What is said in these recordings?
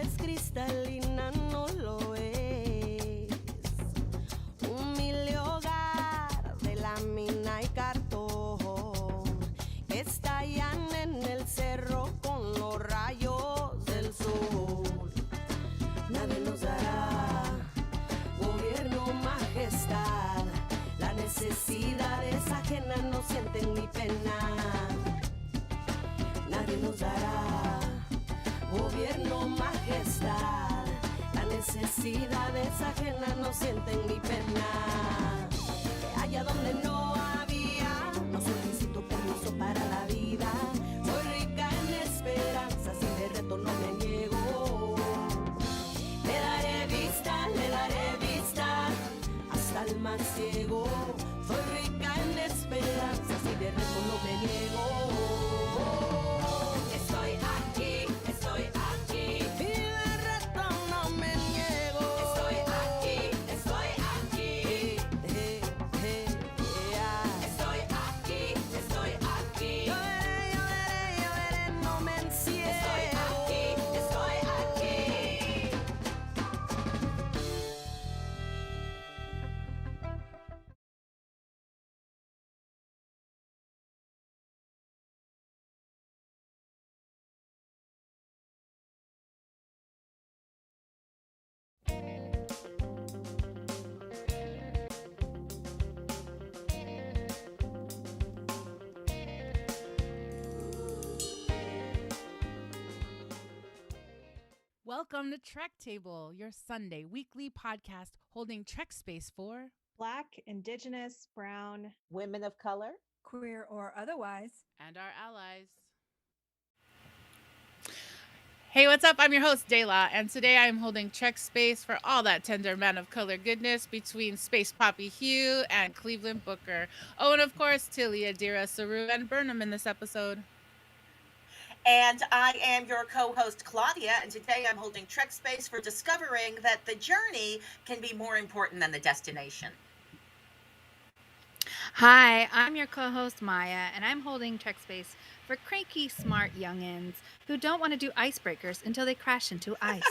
es cristalina, no lo es. Humilde hogar de lámina y cartón que estallan en el cerro con los rayos del sol. Nadie nos dará gobierno, majestad. La necesidad es ajena, no sienten ni pena. Nadie nos dará gobierno, majestad. La necesidad es ajena, no sienten ni pena. Allá donde no había, no solicito permiso para la vida. Soy rica en esperanzas y de reto no me niego. Le daré vista hasta el más ciego. Soy rica en esperanzas y de reto no me niego. Estoy aquí, y de reto no me niego. Estoy aquí, Estoy aquí, yo veré, no me encierro. Estoy aquí. Welcome to Trek Table, your Sunday weekly podcast holding Trek space for Black, Indigenous, Brown, women of color, queer or otherwise, and our allies. Hey, what's up? I'm your host, Dayla, and today I'm holding Trek space for all that tender man of color goodness between Space Poppy Hugh and Cleveland Booker. Oh, and of course, Tilly, Adira, Saru, and Burnham in this episode. and I am your co-host Claudia, and today I'm holding Trek Space for discovering that the journey can be more important than the destination. Hi, I'm your co-host Maya, and I'm holding Trek Space for cranky, smart youngins who don't want to do icebreakers until they crash into ice.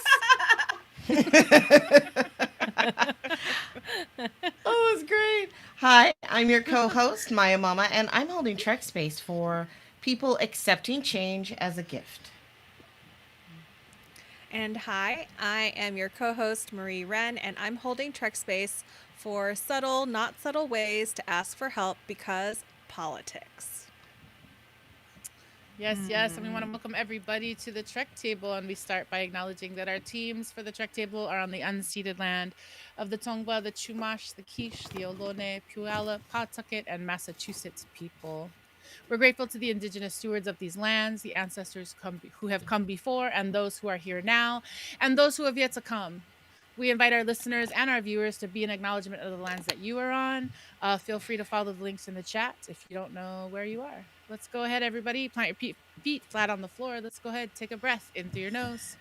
Oh, it's great. Hi, I'm your co-host, Maya Mama, and I'm holding Trek Space for people accepting change as a gift. And hi, I am your co-host Marie Wren, and I'm holding Trek Space for subtle, not subtle ways to ask for help because politics. Yes, and we want to welcome everybody to the Trek Table, and we start by acknowledging that our teams for the Trek Table are on the unceded land of the Tongva, the Chumash, the Quiche, the Ohlone, Puyallup, Pawtucket, and Massachusetts people. We're grateful to the Indigenous stewards of these lands, the ancestors who have come before, and those who are here now, and those who have yet to come. We invite our listeners and our viewers to be an acknowledgement of the lands that you are on. Feel free to follow the links in the chat if you don't know where you are. Let's go ahead, everybody. Plant your feet flat on the floor. Let's go ahead. Take a breath in through your nose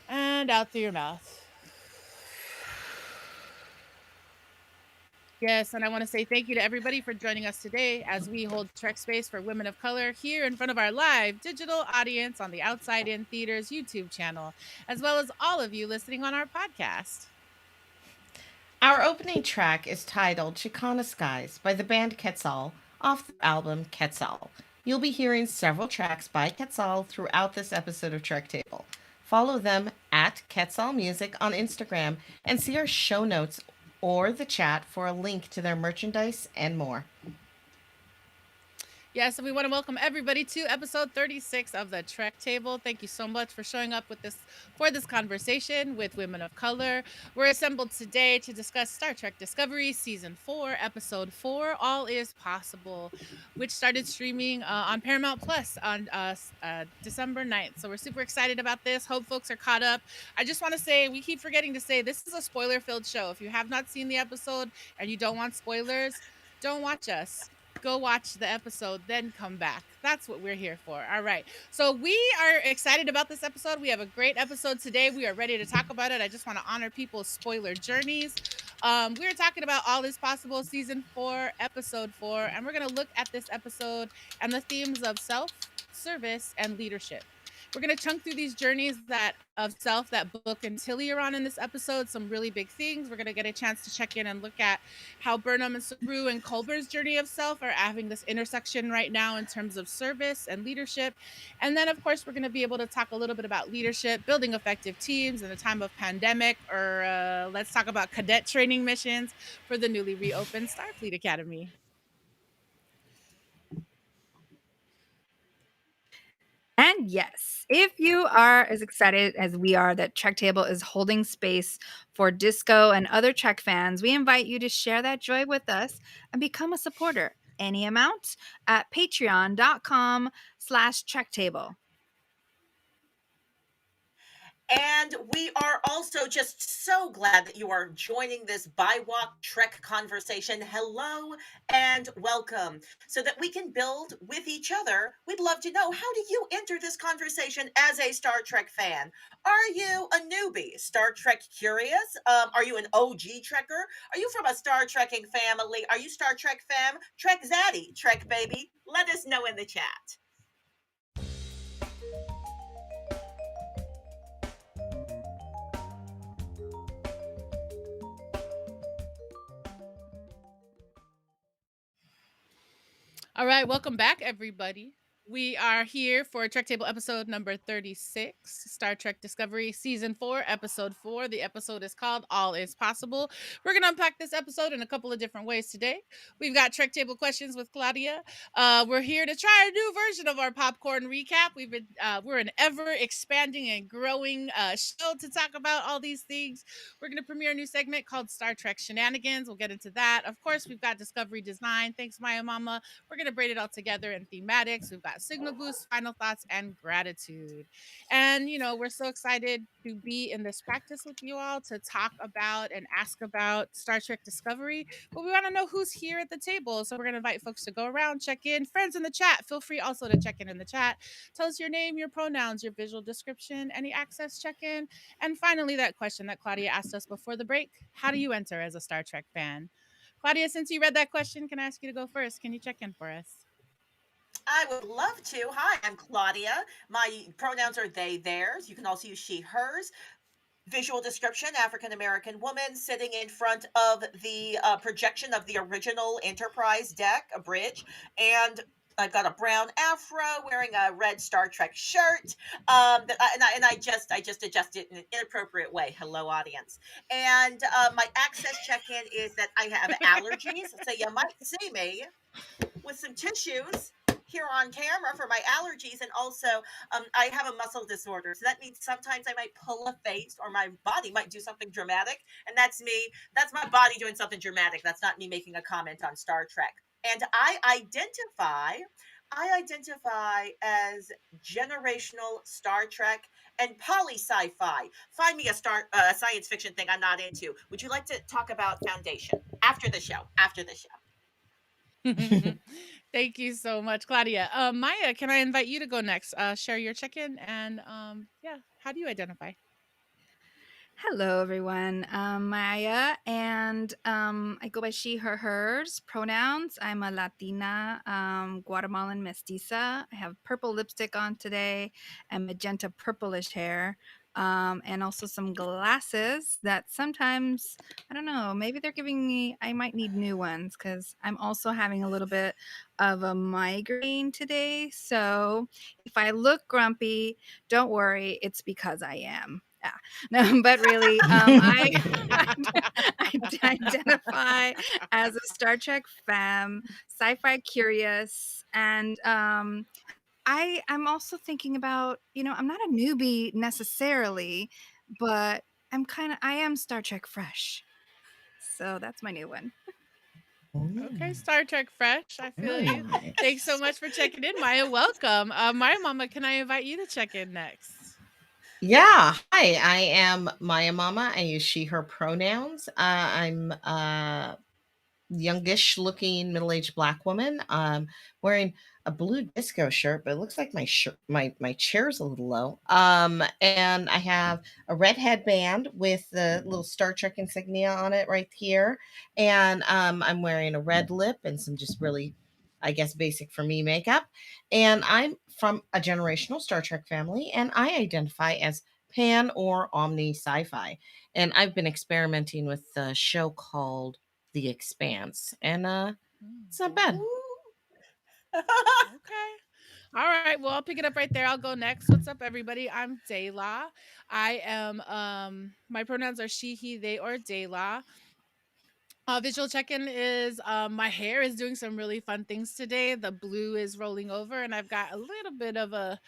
and out through your mouth. Yes, and I want to say thank you to everybody for joining us today as we hold Trek Space for Women of Color here in front of our live digital audience on the Outside In Theaters YouTube channel, as well as all of you listening on our podcast. Our opening track is titled Chicana Skies by the band Quetzal off the album Quetzal. You'll be hearing several tracks by Quetzal throughout this episode of Trek Table. Follow them at Quetzal Music on Instagram and see our show notes or the chat for a link to their merchandise and more. Yes, and we want to welcome everybody to episode 36 of the Trek Table. Thank you so much for showing up for this conversation with women of color. We're assembled today to discuss Star Trek Discovery Season 4, Episode 4, All Is Possible, which started streaming on Paramount Plus on December 9th. So we're super excited about this. Hope folks are caught up. I just want to say, we keep forgetting to say, this is a spoiler-filled show. If you have not seen the episode and you don't want spoilers, don't watch us. Go watch the episode, then come back. That's what we're here for. All right. So we are excited about this episode. We have a great episode today. We are ready to talk about it. I just want to honor people's spoiler journeys. We're talking about All Is Possible, Season 4, Episode 4, and we're going to look at this episode and the themes of self, service, and leadership. We're going to chunk through these journeys that of self that Book and Tilly are on in this episode, some really big things. We're going to get a chance to check in and look at how Burnham and Saru and Culber's journey of self are having this intersection right now in terms of service and leadership. And then, of course, we're going to be able to talk a little bit about leadership, building effective teams in a time of pandemic, or let's talk about cadet training missions for the newly reopened Starfleet Academy. And yes, if you are as excited as we are that Trek Table is holding space for Disco and other Trek fans, we invite you to share that joy with us and become a supporter. Any amount at patreon.com/Trek Table. And we are also just so glad that you are joining this BIWAC Trek conversation. Hello and welcome. So that we can build with each other, we'd love to know, how do you enter this conversation as a Star Trek fan? Are you a newbie, Star Trek curious? Are you an OG Trekker? Are you from a Star Trekking family? Are you Star Trek fam? Trek Zaddy, Trek baby? Let us know in the chat. All right, welcome back, everybody. We are here for Trek Table episode number 36, Star Trek Discovery, Season 4, Episode 4. The episode is called All Is Possible. We're going to unpack this episode in a couple of different ways today. We've got Trek Table questions with Claudia. We're here to try a new version of our popcorn recap. We're an ever expanding and growing show to talk about all these things. We're going to premiere a new segment called Star Trek Shenanigans. We'll get into that. Of course, we've got Discovery Design. Thanks, Maya Mama. We're going to braid it all together in thematics. We've got signal boost, final thoughts, and gratitude. And, we're so excited to be in this practice with you all to talk about and ask about Star Trek Discovery. But we want to know who's here at the table. So we're going to invite folks to go around, check in. Friends in the chat, feel free also to check in the chat. Tell us your name, your pronouns, your visual description, any access check in. And finally, that question that Claudia asked us before the break: how do you enter as a Star Trek fan? Claudia, since you read that question, can I ask you to go first? Can you check in for us? I would love to. Hi, I'm Claudia. My pronouns are they, theirs. You can also use she, hers. Visual description: African American woman sitting in front of the projection of the original Enterprise deck, a bridge, and I've got a brown afro, wearing a red Star Trek shirt. I just adjust it in an inappropriate way. Hello, audience. And my access check-in is that I have allergies, so you might see me with some tissues here on camera for my allergies. And also, I have a muscle disorder, so that means sometimes I might pull a face, or my body might do something dramatic, and that's me. That's my body doing something dramatic. That's not me making a comment on Star Trek. And I identify as generational Star Trek and poly sci-fi. Find me a science fiction thing I'm not into. Would you like to talk about Foundation after the show? After the show. Thank you so much, Claudia. Maya, can I invite you to go next? Share your check-in, and how do you identify? Hello, everyone. I'm Maya, and I go by she, her, hers pronouns. I'm a Latina Guatemalan mestiza. I have purple lipstick on today and magenta purplish hair, and also some glasses that sometimes, I don't know, maybe they're giving me, I might need new ones because I'm also having a little bit of a migraine today. So if I look grumpy, don't worry, it's because I am. No, but really, I identify as a Star Trek femme, sci-fi curious, and I'm also thinking about, I'm not a newbie necessarily, but I am Star Trek fresh. So that's my new one. Okay, Star Trek fresh. I feel Very you. nice. Thanks so much for checking in, Maya. Welcome. Maya Mama, can I invite you to check in next? Yeah. Hi, I am Maya Mama. I use she, her pronouns. I'm a youngish looking middle-aged Black woman. Wearing a blue disco shirt, but it looks like my chair's a little low. And I have a red headband with the little Star Trek insignia on it right here. And I'm wearing a red lip and some just really I guess, basic for me makeup. And I'm from a generational Star Trek family, and I identify as pan or omni sci fi. And I've been experimenting with the show called The Expanse, and it's not bad. Okay. All right. Well, I'll pick it up right there. I'll go next. What's up, everybody? I'm Dayla. I am my pronouns are she, he, they, or Dayla. Visual check-in is my hair is doing some really fun things today. The blue is rolling over, and I've got a little bit of a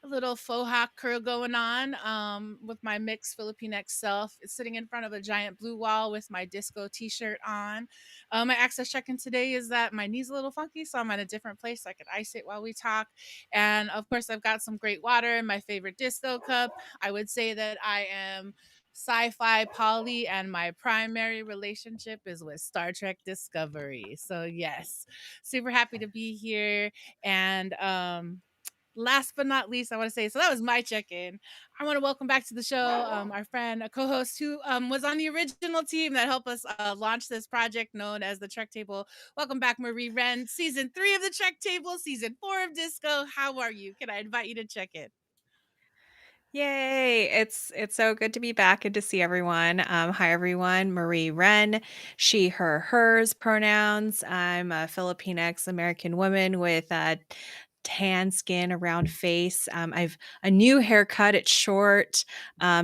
little faux hawk curl going on with my mixed Filipinx self. It's sitting in front of a giant blue wall with my disco t-shirt on. My access check-in today is that my knee's a little funky, so I'm at a different place. So I could ice it while we talk. And of course, I've got some great water in my favorite disco cup. I would say that I am sci-fi poly, and my primary relationship is with Star Trek Discovery. So yes, super happy to be here. And last but not least, I want to say, so that was my check-in. I want to welcome back to the show our friend, a co-host who was on the original team that helped us launch this project known as the Trek Table. Welcome back, Marie Wren, season 3 of the Trek Table, season 4 of Disco. How are you? Can I invite you to check in? Yay! It's so good to be back and to see everyone. Hi everyone, Marie Wren, she, her, hers pronouns. I'm a Filipinx American woman with tan skin, around face. I've a new haircut. It's short,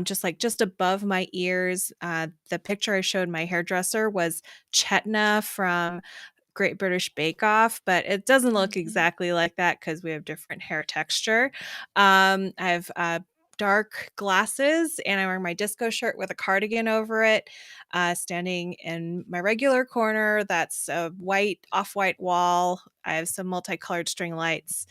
just above my ears. The picture I showed my hairdresser was Chetna from Great British Bake Off, but it doesn't look exactly like that because we have different hair texture. I have dark glasses, and I'm wearing my disco shirt with a cardigan over it, standing in my regular corner. That's a off-white wall. I have some multicolored string lights.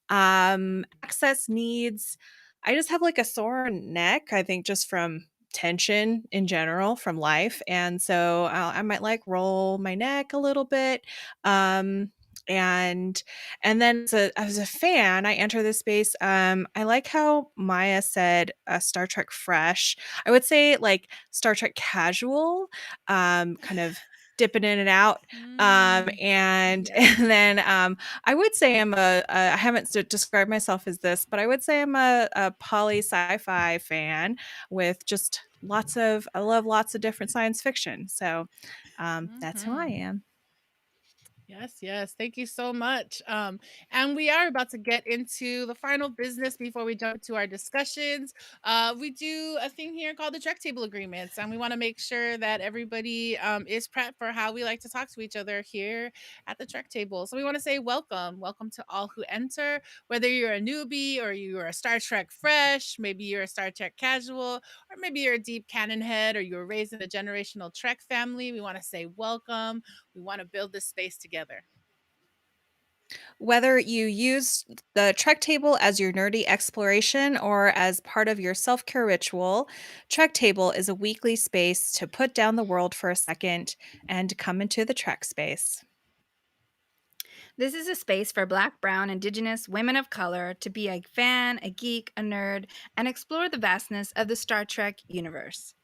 Access needs. I just have like a sore neck, I think, just from tension in general from life. And so I might like roll my neck a little bit. Um, and then as a fan, I enter this space. I like how Maya said Star Trek fresh. I would say like Star Trek casual, kind of dipping in and out. And Yes. and then I would say I haven't described myself as this, but I would say I'm a poly sci-fi fan with just I love lots of different science fiction. So that's who I am. Yes, yes. Thank you so much. And we are about to get into the final business before we jump to our discussions. We do a thing here called the Trek Table Agreements, and we want to make sure that everybody is prepped for how we like to talk to each other here at the Trek Table. So we want to say welcome. Welcome to all who enter, whether you're a newbie or you're a Star Trek fresh, maybe you're a Star Trek casual, or maybe you're a deep canon head or you were raised in a generational Trek family. We want to say welcome. We want to build this space together. Whether you use the Trek Table as your nerdy exploration or as part of your self care ritual, Trek Table is a weekly space to put down the world for a second and come into the Trek space. This is a space for Black, Brown, Indigenous, women of color to be a fan, a geek, a nerd, and explore the vastness of the Star Trek universe.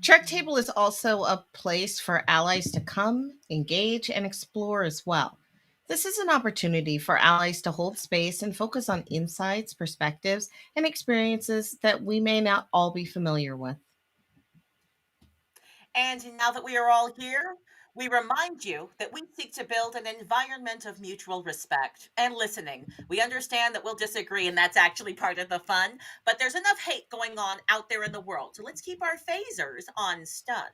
Trek Table is also a place for allies to come, engage, and explore as well. This is an opportunity for allies to hold space and focus on insights, perspectives, and experiences that we may not all be familiar with. And now that we are all here, we remind you that we seek to build an environment of mutual respect and listening. We understand that we'll disagree, and that's actually part of the fun, but there's enough hate going on out there in the world. So let's keep our phasers on stun.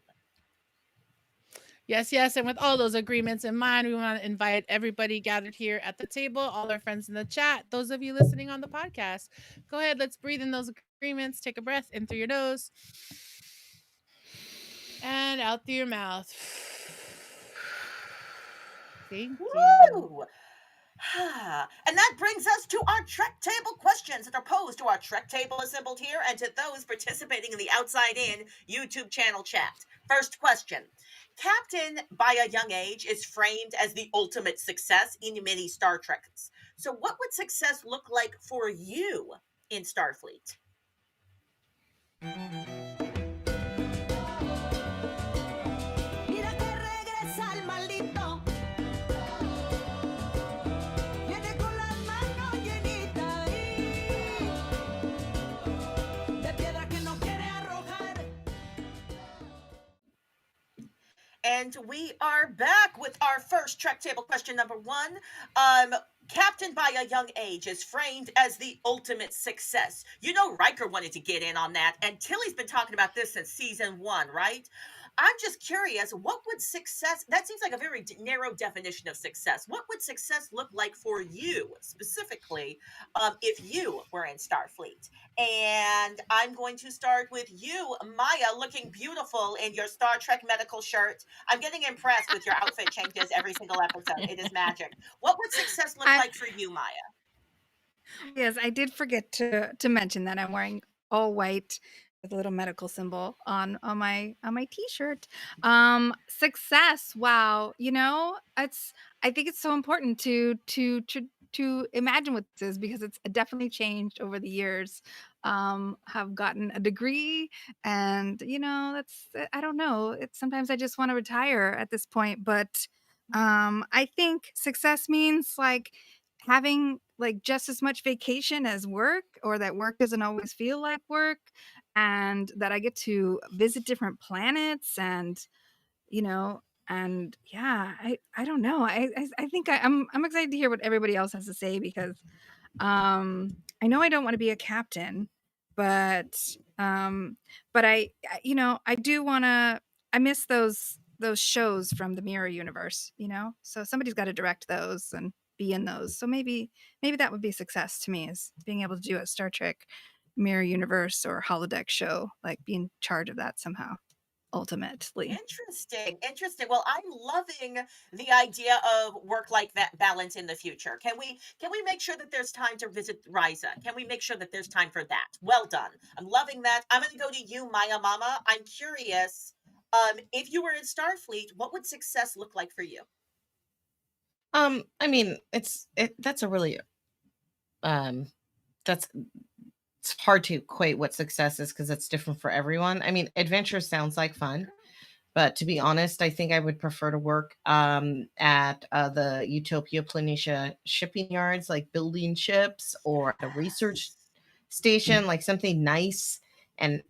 Yes, yes. And with all those agreements in mind, we want to invite everybody gathered here at the table, all our friends in the chat, those of you listening on the podcast. Go ahead, let's breathe in those agreements. Take a breath in through your nose and out through your mouth. Thank you. Woo! And that brings us to our Trek Table questions that are posed to our Trek Table assembled here and to those participating in the Outside In YouTube channel chat. First question. Captain, by a young age, is framed as the ultimate success in many Star Treks. So what would success look like for you in Starfleet? Mira que regresa el maldito. And we are back with our first Trek Table question number one. Um, Captain by a young age is framed as the ultimate success. You know, Riker wanted to get in on that, and Tilly's been talking about this since season one, right? I'm just curious, what would success, that seems like a very narrow definition of success. What would success look like for you specifically if you were in Starfleet? And I'm going to start with you, Maya, looking beautiful in your Star Trek medical shirt. I'm getting impressed with your outfit changes every single episode. It is magic. What would success look I, like for you, Maya? yes, I did forget to mention that I'm wearing all white with a little medical symbol on my t-shirt. Success. Wow. It's I think it's so important to imagine what this is because it's definitely changed over the years. Have gotten a degree and that's I don't know. It's sometimes I just want to retire at this point, but I think success means like having like just as much vacation as work, or that work doesn't always feel like work, and that I get to visit different planets, and you know and yeah, I don't know. I think I'm excited to hear what everybody else has to say because I know I don't want to be a captain, but um but I do want to. I miss those shows from the Mirror universe, so somebody's got to direct those and be in those. So maybe that would be success to me, is being able to do a Star Trek Mirror universe or holodeck show, like be in charge of that somehow ultimately. Interesting, interesting. Well, I'm loving the idea of work-life balance in the future. Can we make sure that there's time to visit Riza? Can we make sure that there's time for that? Well done. I'm loving that. I'm going to go to you, Maya Mama. I'm curious. If you were in Starfleet, what would success look like for you? I mean, that's a really that's it's hard to equate what success is because it's different for everyone. I mean, adventure sounds like fun, but to be honest, I think I would prefer to work at the Utopia Planitia shipping yards, like building ships, or at a research station, like something nice and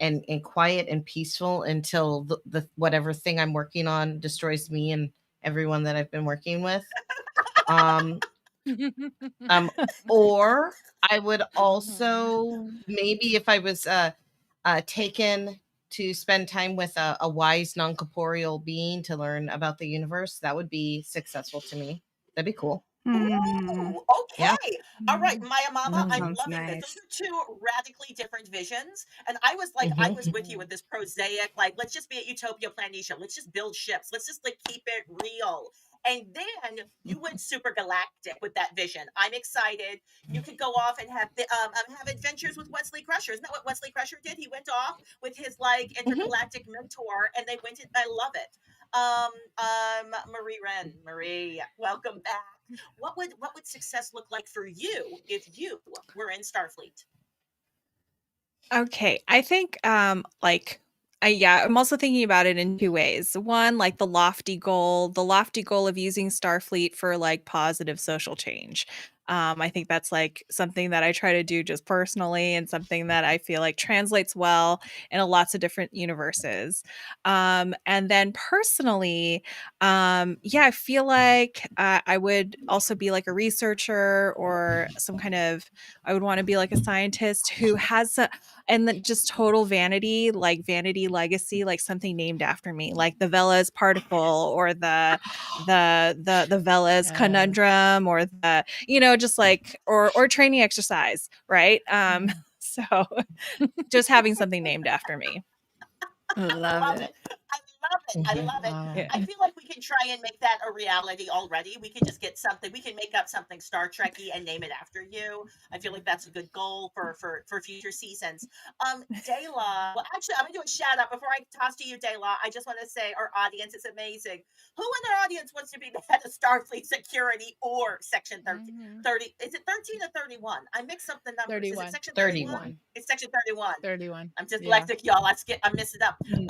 quiet and peaceful until the whatever thing I'm working on destroys me and everyone that I've been working with. Um, or I would also maybe if I was taken to spend time with a wise non-corporeal being to learn about the universe, that would be successful to me. That'd be cool. Ooh, Yeah. okay. All right, Maya Mama, That I'm sounds loving this. Those nice. are two radically different visions. And I was like, I Hmm. was with you with this prosaic, like, let's just be at Utopia Planitia. Let's just build ships. Let's just like keep it real. And then you went super galactic with that vision. I'm excited. You could go off and have adventures with Wesley Crusher. Isn't that what Wesley Crusher did? He went off with his like Hmm. intergalactic mentor, and they went. I love it. Marie Wren, Marie, welcome back. What would success look like for you if you were in Starfleet? Okay, I think I'm also thinking about it in two ways. One, like the lofty goal of using Starfleet for like positive social change. I think that's like something that I try to do just personally and something that I feel like translates well in a lots of different universes. And then personally, yeah, I feel like I would also be like a researcher or some kind of, I would want to be like a scientist who has and then just total vanity, like vanity legacy, like something named after me, like the Velas particle or the Velas Yes. conundrum or just like or training exercise, right? So just having something named after me. I Love love it. it. I love it. I Hmm. love it. Wow. Yeah. I feel like we can try and make that a reality already. We can just get something. We can make up something Star Trekky and name it after you. I feel like that's a good goal for future seasons. Dayla. Well, actually, I'm gonna do a shout out before I toss to you, Dayla. I just want to say our audience is amazing. Who in our audience wants to be the head of Starfleet Security or Section 30? Mhm. 30? Is it 13 or 31? I mixed up the numbers. Is it 31. Section 31? 31. It's Section 31. 31. I'm Yeah. dyslexic, y'all. I messed it up. Mm.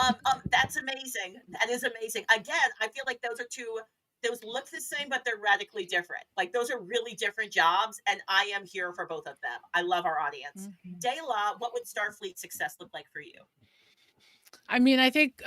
That's amazing. That is amazing. Again, I feel like those are two. Those look the same, but they're radically different. Like those are really different jobs, and I am here for both of them. I love our audience. Mhm. Dayla, what would Starfleet success look like for you? I mean, I think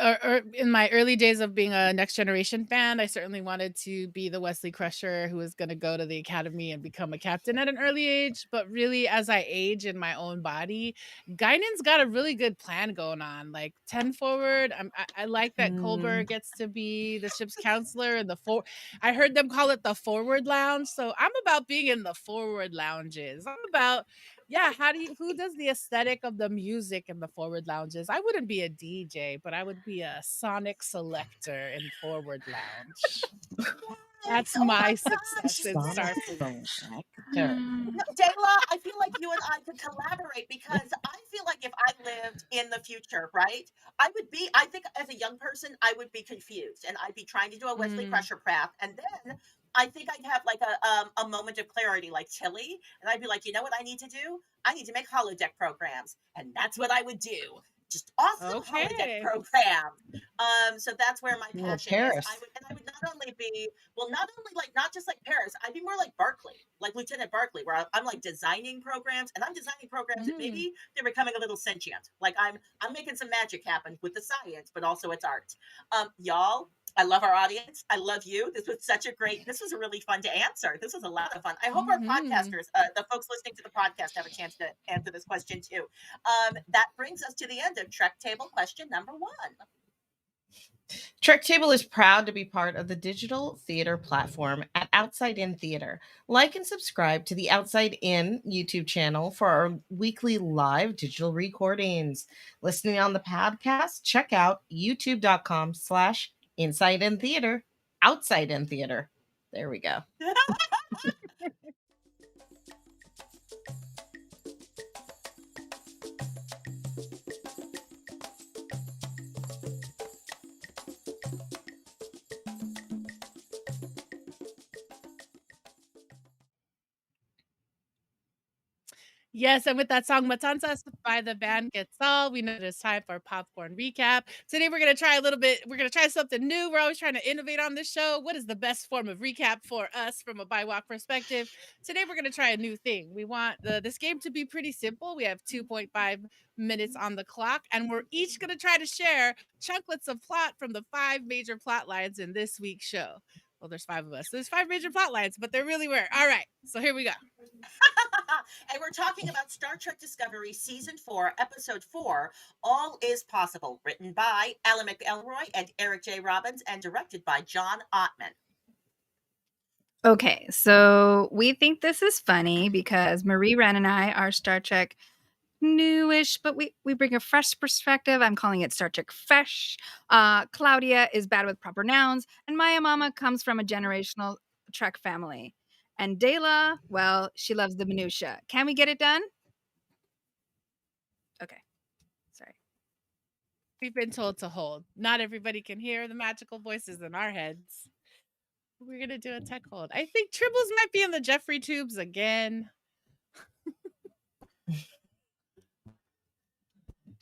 in my early days of being a Next Generation fan, I certainly wanted to be the Wesley Crusher who was going to go to the academy and become a captain at an early age. But really, as I age in my own body, Guinan's got a really good plan going on. Like 10 forward, I like that Colbert Mm. gets to be the ship's counselor and I heard them call it the forward lounge. So I'm about being in the forward lounges. I'm about yeah, who does the aesthetic of the music in the forward lounges? I wouldn't be a DJ, but I would be a sonic selector in forward lounge. Yes! That's Oh my my gosh! success in Sonic Star selector. Hmm. No, Dayla, I feel like you and I could collaborate because I feel like if I lived in the future, right, I think as a young person, I would be confused and I'd be trying to do a Wesley Mm, Crusher craft. And then I think I'd have like a moment of clarity like Tilly. And I'd be like, you know what I need to do? I need to make holodeck programs. And that's what I would do. Just awesome holodeck okay. program. So that's where my Well, passion is. Paris. I would not only be well, not only like not just like Paris, I'd be more like Barkley, like Lieutenant Barkley, where I'm like designing programs, and I'm designing programs that Mhm. maybe they're becoming a little sentient. Like I'm making some magic happen with the science, but also it's art. Y'all, I love our audience. I love you. This was really fun to answer. This was a lot of fun. I hope our Mhm. podcasters, the folks listening to the podcast, have a chance to answer this question too. That brings us to the end of Trek Table question number one. Trek Table is proud to be part of the digital theater platform at Outside In Theater. Like and subscribe to the Outside In YouTube channel for our weekly live digital recordings. Listening on the podcast, check out youtube.com/Inside In Theater. Outside In Theater. There we go. Yes, and with that song Matanzas by the band Gets All, we know it's time for popcorn recap. Today we're gonna try something new. We're always trying to innovate on this show. What is the best form of recap for us from a BIWOC perspective? Today we're gonna try a new thing. We want this game to be pretty simple. We have 2.5 minutes on the clock, and we're each gonna try to share chunklets of plot from the 5 major plot lines in this week's show. Well, there's 5 of us. There's 5 major plot lines, but there really were. All right, so here we go. And we're talking about Star Trek Discovery Season 4, Episode 4, All Is Possible, written by Alan McElroy and Eric J. Robbins, and directed by John Ottman. Okay, so we think this is funny because Marie Wren and I are Star Trek newish, but we bring a fresh perspective. I'm calling it Star Trek Fresh. Claudia is bad with proper nouns, and Maya Mama comes from a generational Trek family. And Dayla, well, she loves the minutia. Can we get it done? Okay, sorry. We've been told to hold. Not everybody can hear the magical voices in our heads. We're gonna do a tech hold. I think Tribbles might be in the Jeffrey tubes again.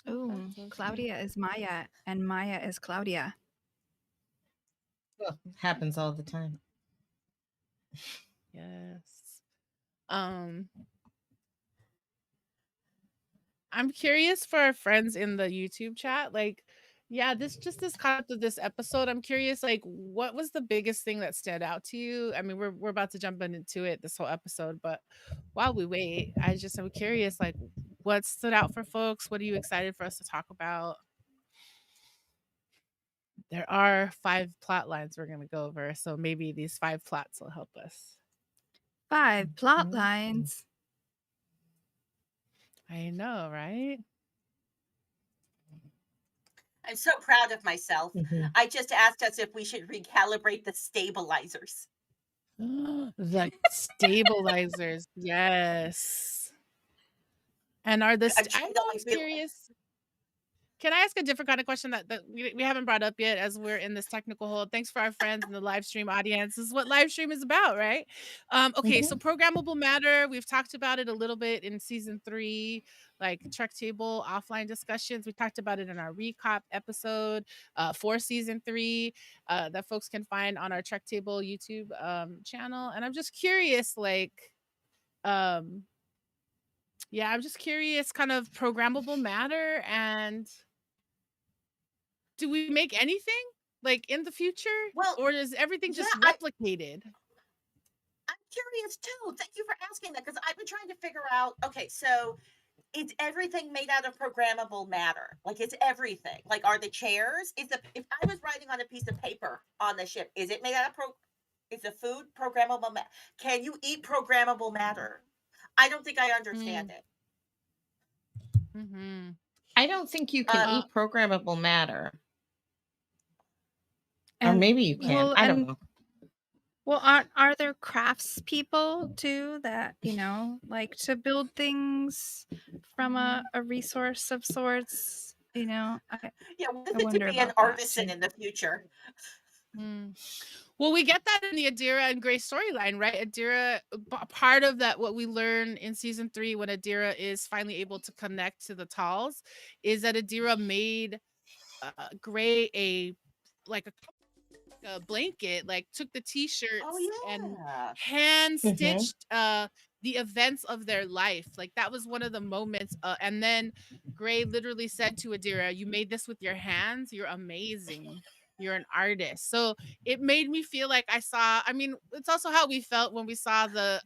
Ooh, That's okay. Claudia is Maya, and Maya is Claudia. Well, happens all the time. Yes. Um, I'm curious for our friends in the YouTube chat. Like, yeah, this concept of this episode. I'm curious, like, what was the biggest thing that stood out to you? I mean, we're about to jump into it this whole episode, but while we wait, I'm curious, like, what stood out for folks? What are you excited for us to talk about? There are 5 plot lines we're gonna go over, so maybe these 5 plots will help us. 5 plot Mhm. lines. I know, right? I'm so proud of myself. Mhm. I just asked us if we should recalibrate the stabilizers. The stabilizers, yes. And are I'm I'm trying to like always curious. Can I ask a different kind of question that we haven't brought up yet as we're in this technical hold? Thanks for our friends in the live stream audience. This is what live stream is about, right? Okay, so Mhm. programmable matter, we've talked about it a little bit in season 3, like Trek Table offline discussions. We talked about it in our recap episode for season 3 that folks can find on our Trek Table YouTube channel. And I'm just curious, like, um, yeah, I'm just curious, kind of programmable matter and do we make anything like in the future, Well, or is everything yeah, just replicated? I'm curious too. Thank you for asking that because I've been trying to figure out. Okay, so it's everything made out of programmable matter. Like it's everything. Like are the chairs? Is the if I was writing on a piece of paper on the ship, is it made out of is the food programmable matter? Can you eat programmable matter? I don't think I understand Mm, it. mm-hmm. I don't think you can Um, Uh, eat programmable matter. Or And maybe you can. I don't know. well, are there crafts people too that, like to build things from a resource of sorts? yeah, what is I it to wonder be an about that artisan too. in the future? mm. Well, we get that in the Adira and Grace storyline, right? Adira, part of that, what we learn in season 3 when Adira is finally able to connect to the Talls, is that Adira made Gray like a blanket, like took the Oh t-shirts and yeah. hand Mhm. stitched the events of their life. Like that was one of the moments. And then Gray literally said to Adira, "You made this with your hands. You're amazing. You're an artist." So it made me feel like I saw. I mean, it's also how we felt when we saw the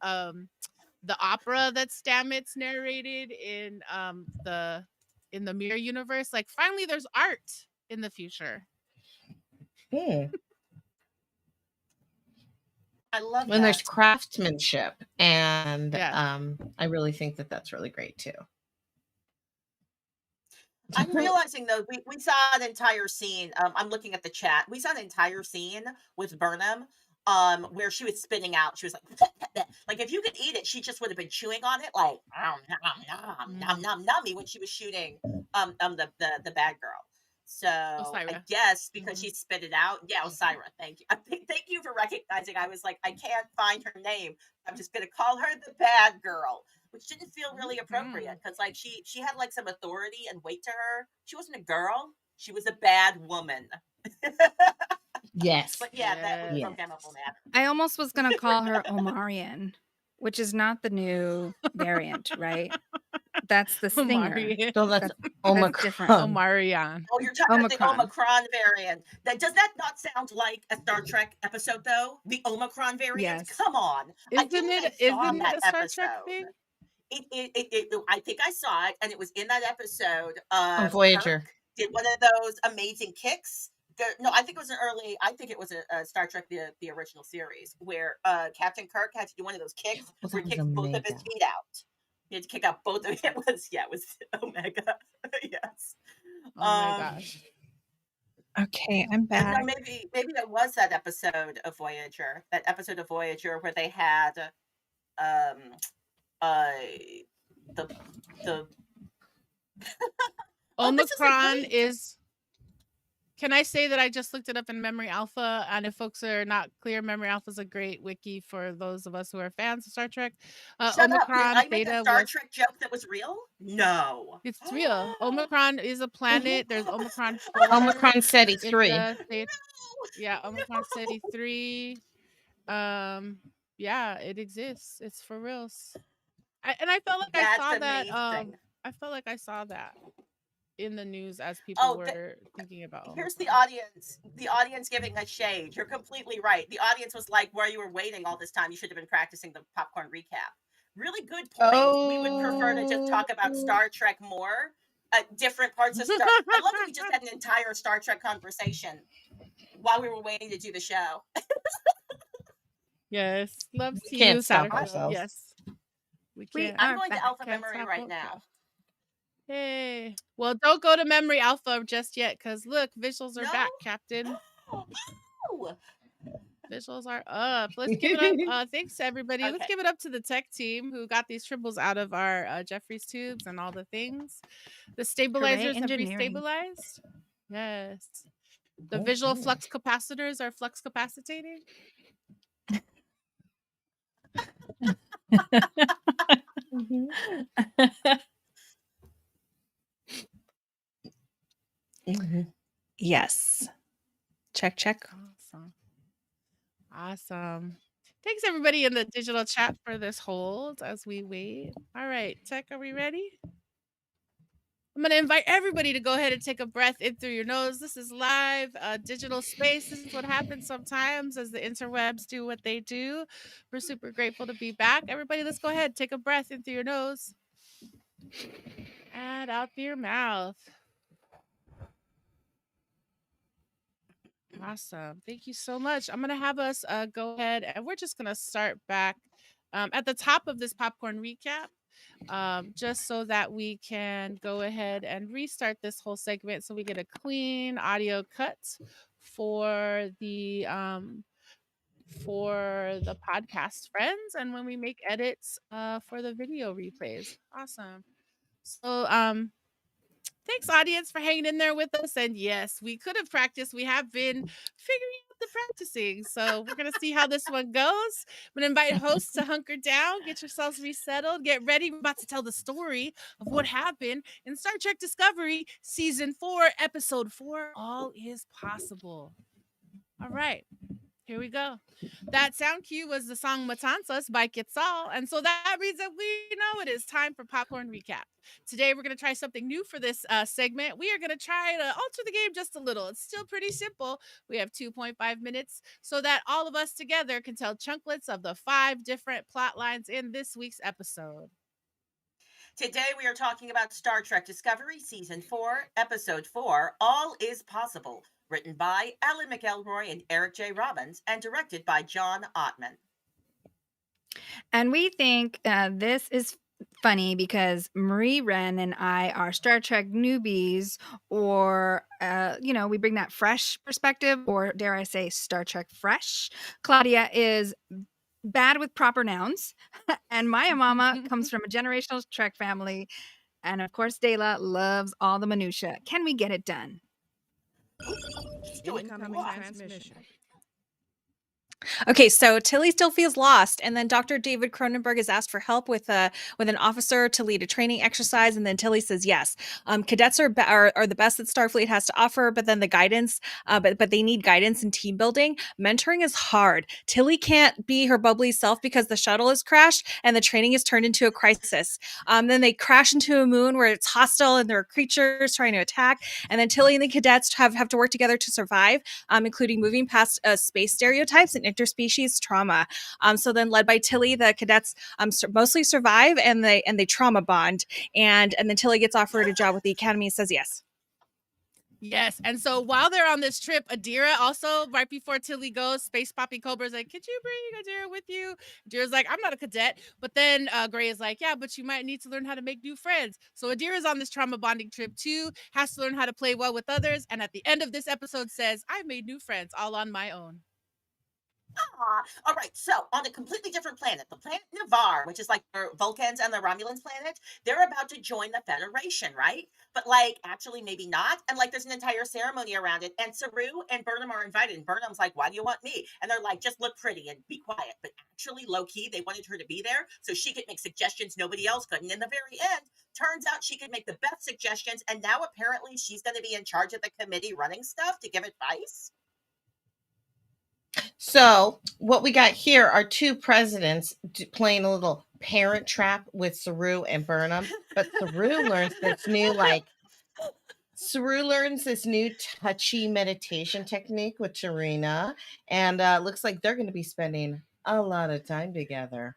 opera that Stamets narrated in the Mirror universe. Like finally, there's art in the future. Hmm. I love When there's that. craftsmanship, and Yeah. I really think that that's really great too. I'm realizing though, we saw an entire scene. I'm looking at the chat. We saw an entire scene with Burnham, where she was spitting out. She was like, like if you could eat it, she just would have been chewing on it, like nom Mm. nom nummy when she was shooting the bad girl. So I Osira. guess because Mhm. she spit it out, yeah, Osira. Thank you. Thank you for recognizing. I was like, I can't find her name. I'm just gonna call her the bad girl, which didn't feel really appropriate Mhm. because like she had like some authority and weight to her. She wasn't a girl, she was a bad woman. Yes. But yeah, that was Yes. Yes. programmable matter. I almost was gonna call her Omarion, which is not the new variant, right? That's the singer. Omarion. So that's That's different. Omicron. Omarion. Oh, you're talking about the Omicron. Omicron variant. That does that not sound like a Star Trek episode though? The Omicron variant? Yes. Come on. I feel Isn't like I it saw isn't it that a Star Trek episode. thing? I think I saw it, and it was in that episode. On Kirk Voyager. did one of those amazing kicks. No, I think it was an early. I think it was a Star Trek the original series where Captain Kirk had to do one of those kicks Well, where that he was kicked both of his Omega. feet out. He had to kick out both of it was it was Omega. Yes. Oh my gosh. Okay, I'm And no, back. maybe it was that episode of Voyager. That episode of Voyager where they had um uh the the oh, this is like Omicron great. is. Can I say that I just looked it up in Memory Alpha? And if folks are not clear, Memory Alpha is a great wiki for those of us who are fans of Star Trek. Shut up. Did Omicron I make a Theta Star was. Trek joke that was real? No. It's real. Omicron is a Mhm. planet. There's Omicron 4. Omicron SETI It's 3. a theta. Yeah, Omicron City 3. Um, yeah, it exists. It's for reals. And I felt like I That's saw that. amazing. I felt like I saw that in the news as people Oh, were thinking about here's the Omicron. audience. The audience giving us shade. You're completely right. The audience was like, "Where you were waiting all this time, you should have been practicing the popcorn recap." Really good point. We would prefer to just Oh. talk about Star Trek more, different parts of Star. I love that we just had an entire Star Trek conversation while we were waiting to do the show. Yes, love We to can't you, stop Satterfield. ourselves. Yes, we We can't. I'm are going to back. Alpha Can't Memory stop right what? now. Hey, well, don't go to Memory Alpha just yet, cause look, visuals are No. back, Captain. Oh. Visuals are up. Let's give it up. Thanks to everybody. Let's Okay. give it up to the tech team who got these triples out of our Jeffries tubes and all the things. The stabilizers have engineering. restabilized. Yes. The visual flux capacitors are flux capacitating. Yes. Check, check. Awesome. Thanks everybody in the digital chat for this hold as we wait. All right, Tech, are we ready? I'm going to invite everybody to go ahead and take a breath in through your nose. This is live digital space. This is what happens sometimes as the interwebs do what they do. We're super grateful to be back. Everybody, let's go ahead. Take a breath in through your nose and out through your mouth. Awesome. Thank you so much. I'm going to have us go ahead and we're just going to start back at the top of this popcorn recap. Just so that we can go ahead and restart this whole segment so we get a clean audio cut for the podcast friends and when we make edits for the video replays. Awesome. So thanks audience for hanging in there with us, and yes, we could have practiced. We have been figuring out the practicing, so we're gonna see how this one goes. I'm gonna invite hosts to hunker down, get yourselves resettled, get ready. We're about to tell the story of what happened in Star Trek Discovery season 4 episode 4, All Is Possible. All right, here we go. That sound cue was the song Matanzas by Quetzal, and so that means that we know it is time for popcorn recap. Today we're going to try something new for this segment. We are going to try to alter the game just a little. It's still pretty simple. We have 2.5 minutes so that all of us together can tell chunklets of the 5 different plot lines in this week's episode. Today we are talking about Star Trek Discovery Season 4, Episode 4, All Is Possible, written by Alan McElroy and Eric J. Robbins, and directed by John Ottman. And we think this is funny because Marie Wren and I are Star Trek newbies, or, we bring that fresh perspective, or dare I say, Star Trek fresh. Claudia is bad with proper nouns, and Maya Mama comes from a generational Trek family. And of course, Dela loves all the minutia. Can we get it done? Let's do it. Incoming transmission. Okay, so Tilly still feels lost, and then Dr. David Cronenberg is asked for help with an officer to lead a training exercise, and then Tilly says yes. Cadets are the best that Starfleet has to offer, but then the guidance, but they need guidance and team building. Mentoring is hard. Tilly can't be her bubbly self because the shuttle has crashed and the training is turned into a crisis. Then they crash into a moon where it's hostile and there are creatures trying to attack, and then Tilly and the cadets have to work together to survive, including moving past space stereotypes and interspecies trauma. So then, led by Tilly, the cadets mostly survive and they trauma bond. And then Tilly gets offered a job with the Academy and says yes. Yes, and so while they're on this trip, Adira also, right before Tilly goes, Space Poppy Cobra's like, could you bring Adira with you? Adira's like, I'm not a cadet. But then Gray is like, yeah, but you might need to learn how to make new friends. So Adira's on this trauma bonding trip too, has to learn how to play well with others. And at the end of this episode says, I made new friends all on my own. All right, so on a completely different planet, the planet Navarre, which is like the Vulcans and the Romulans planet, they're about to join the Federation, right? But actually maybe not. And there's an entire ceremony around it. And Saru and Burnham are invited. And Burnham's like, why do you want me? And they're like, just look pretty and be quiet. But actually, low key, they wanted her to be there so she could make suggestions nobody else could. And in the very end, turns out she could make the best suggestions. And now apparently she's going to be in charge of the committee running stuff to give advice. So what we got here are two presidents playing a little parent trap with Saru and Burnham, but Saru learns this new touchy meditation technique with Tarina, and looks like they're going to be spending a lot of time together.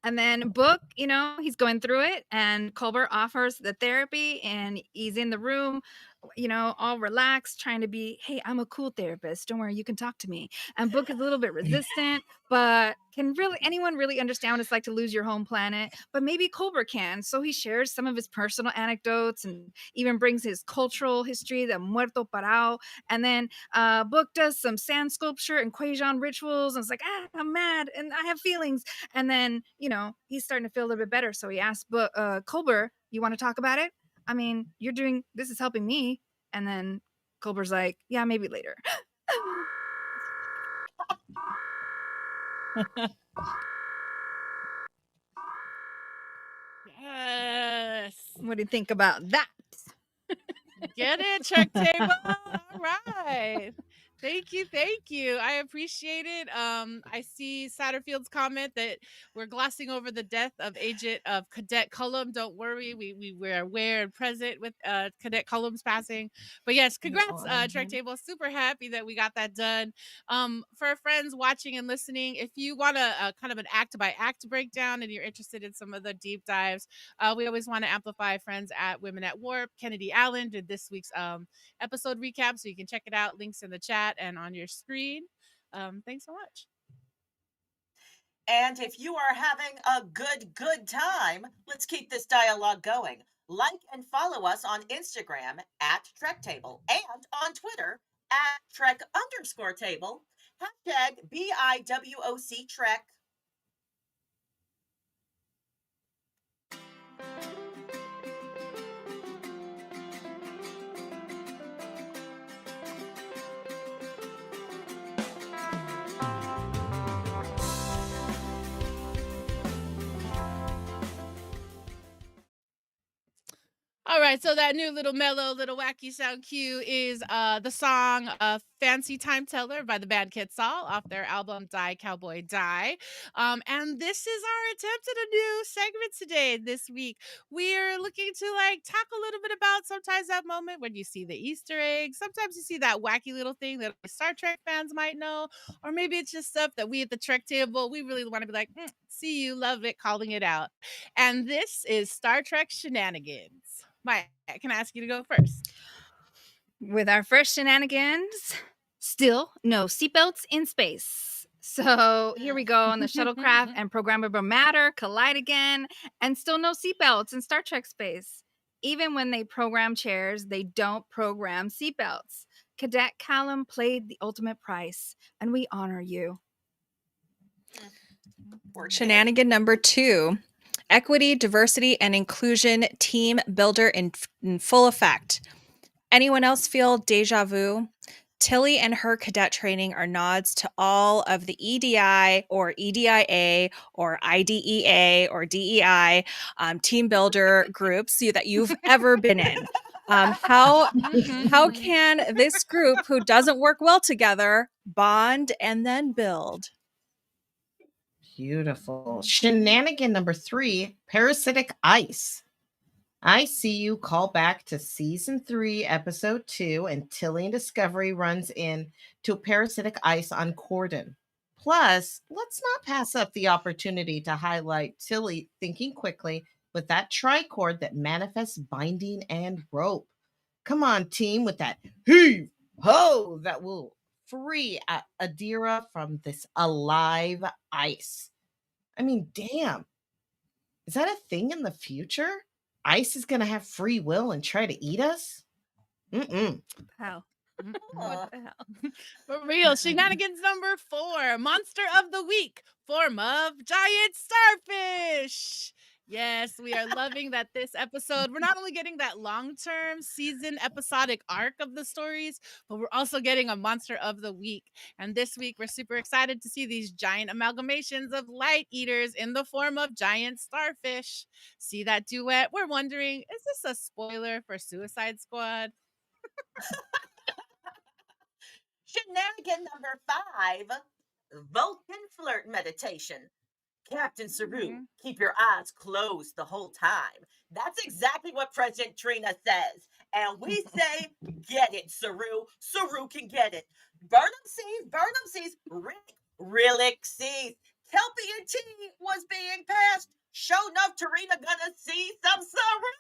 And then Book, he's going through it, and Culber offers the therapy, and he's in the room, all relaxed, trying to be, hey, I'm a cool therapist. Don't worry, you can talk to me. And Book is a little bit resistant, but can anyone really understand what it's like to lose your home planet? But maybe Culber can. So he shares some of his personal anecdotes and even brings his cultural history, the Muerto Parao. And then Book does some sand sculpture and Quajon rituals. And it's like, I'm mad and I have feelings. And then, he's starting to feel a little bit better. So he asks Culber, you want to talk about it? I mean, this is helping me. And then Culber's like, yeah, maybe later. Yes. What do you think about that? Get it, Trek Table. All right. Thank you, thank you. I appreciate it. I see Satterfield's comment that we're glossing over the death of Agent of Cadet Cullum. Don't worry, we were aware and present with Cadet Cullum's passing. But yes, We congrats, honor Trek him. Table. Super happy that we got that done. For our friends watching and listening, if you want a kind of an act by act breakdown and you're interested in some of the deep dives, we always want to amplify friends at Women at Warp. Kennedy Allen did this week's episode recap, so you can check it out. Links in the chat and on your screen. Thanks so much. And if you are having a good time, let's keep this dialogue going. Like and follow us on Instagram at Trek Table and on Twitter at Trek_Table. Hashtag BIWOC Trek. All right, so that new little mellow, little wacky sound cue is the song Fancy Time Teller by the band Quetzal off their album Die Cowboy Die. And this is our attempt at a new segment today, this week. We're looking to talk a little bit about sometimes that moment when you see the Easter egg. Sometimes you see that wacky little thing that Star Trek fans might know, or maybe it's just stuff that we at the Trek Table, we really want to be like, see you, love it, calling it out. And this is Star Trek Shenanigans. Maya, can I ask you to go first? With our first shenanigans, still no seatbelts in space. So here we go on the shuttlecraft and programmable matter collide again, and still no seatbelts in Star Trek space. Even when they program chairs, they don't program seatbelts. Cadet Callum played the ultimate price, and we honor you. Shenanigan number 2. Equity, diversity, and inclusion team builder in full effect. Anyone else feel deja vu? Tilly and her cadet training are nods to all of the EDI or EDIA or IDEA or DEI team builder groups that you've ever been in. How can this group who doesn't work well together bond and then build? Beautiful. Shenanigan number 3, parasitic ice. I see you call back to season 3, episode 2, and Tilly and Discovery runs in to parasitic ice on Corden. Plus, let's not pass up the opportunity to highlight Tilly thinking quickly with that tricord that manifests binding and rope. Come on, team, with that heave ho that will free Adira from this alive ice. I mean, damn. Is that a thing in the future? Ice is going to have free will and try to eat us? Mm-mm. Wow. What the hell? For real. Shenanigans number 4, monster of the week, form of giant starfish. Yes, we are loving that this episode, we're not only getting that long-term season episodic arc of the stories, but we're also getting a monster of the week. And this week, we're super excited to see these giant amalgamations of light eaters in the form of giant starfish. See that duet? We're wondering, is this a spoiler for Suicide Squad? Shenanigan number 5, Vulcan flirt meditation. Captain Saru, keep your eyes closed the whole time. That's exactly what President Trina says. And we say, get it, Saru. Saru can get it. Burnham sees, Rillick sees. Kelpie and T was being passed. Show enough Tarina gonna see some Saru.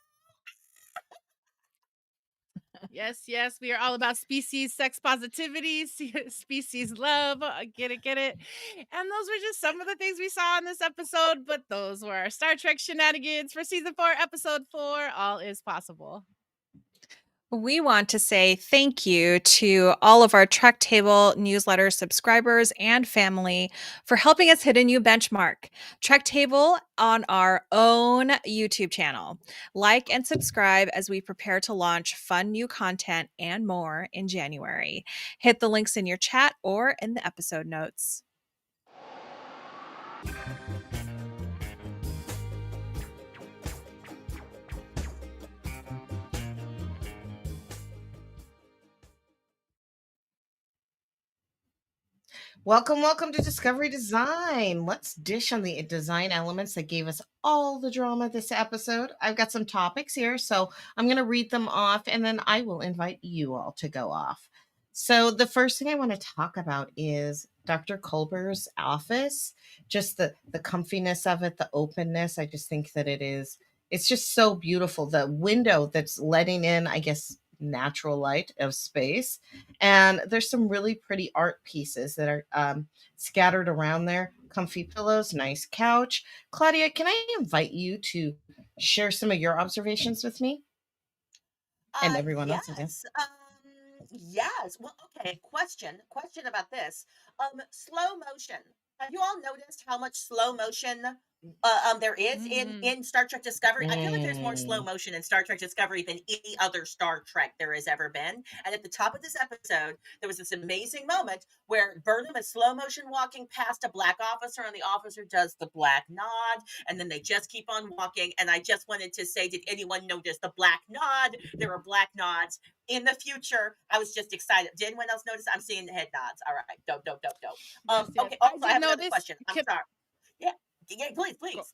Yes, we are all about species sex positivity, species love. Get it. And those were just some of the things we saw in this episode, but those were our Star Trek shenanigans for season 4, episode 4. All is possible. We want to say thank you to all of our Trek Table newsletter subscribers and family for helping us hit a new benchmark. Trek Table on our own YouTube channel. Like and subscribe as we prepare to launch fun new content and more in January. Hit the links in your chat or in the episode notes. Welcome, welcome to Discovery Design. Let's dish on the design elements that gave us all the drama this episode. I've got some topics here, so I'm going to read them off and then I will invite you all to go off. So, the first thing I want to talk about is Dr. Culber's office, just the comfiness of it, the openness. I just think that it's just so beautiful. The window that's letting in, I guess, natural light of space, and there's some really pretty art pieces that are scattered around there. Comfy pillows, nice couch. Claudia, can I invite you to share some of your observations with me and everyone else again? Yes. Yes. Well, okay. Question about this. Slow motion. Have you all noticed how much slow motion there is Mm-hmm. in Star Trek Discovery? I feel like there's more slow Mm. motion in Star Trek Discovery than any other Star Trek there has ever been. And at the top of this episode, there was this amazing moment where Burnham is slow motion walking past a black officer, and the officer does the black nod, and then they just keep on walking. And I just wanted to say, did anyone notice the black nod? There were black nods in the future. I was just excited. Did anyone else notice? I'm seeing the head nods. All right, dope, dope, dope, dope. Yes, yes. Okay. I Also, I did have another notice. question. I'm sorry. Yeah, yeah. Please, Go. please.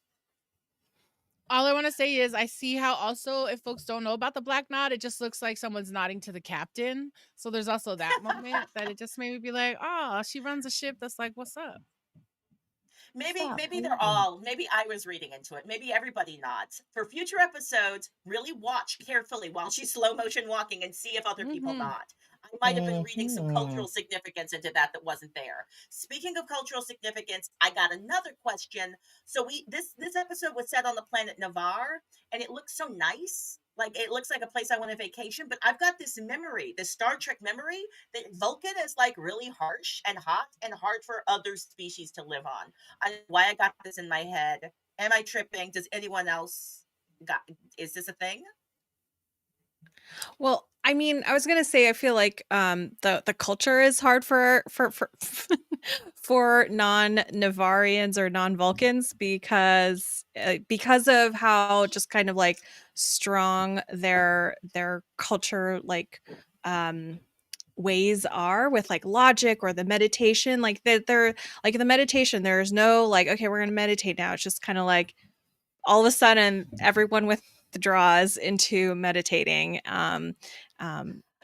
All I want to say is I see how also if folks don't know about the black nod, it just looks like someone's nodding to the captain. So there's also that moment that it just made me be like, oh, she runs a ship that's like, what's up? Maybe Stop. maybe How you they're doing? all, maybe I was reading into it. Maybe everybody nods. For future episodes, really watch carefully while she's slow motion walking and see if other people Mm-hmm. nod. I might have been reading some Mhm. cultural significance into that wasn't there. Speaking of cultural significance, I got another question. So this episode was set on the planet Navarre, and it looks so nice. Like it looks like a place I want to vacation, but I've got this memory, this Star Trek memory, that Vulcan is like really harsh and hot and hard for other species to live on. I don't know why I got this in my head. Am I tripping? Does anyone else got, is this a thing? Well, I mean, I was gonna say I feel like the culture is hard for for non-Navarians or non-Vulcans because of how just kind of like strong their culture like um ways are with like logic or the meditation, like they're like in the meditation there's no like, okay, we're gonna meditate now. It's just kind of like all of a sudden everyone withdraws into meditating.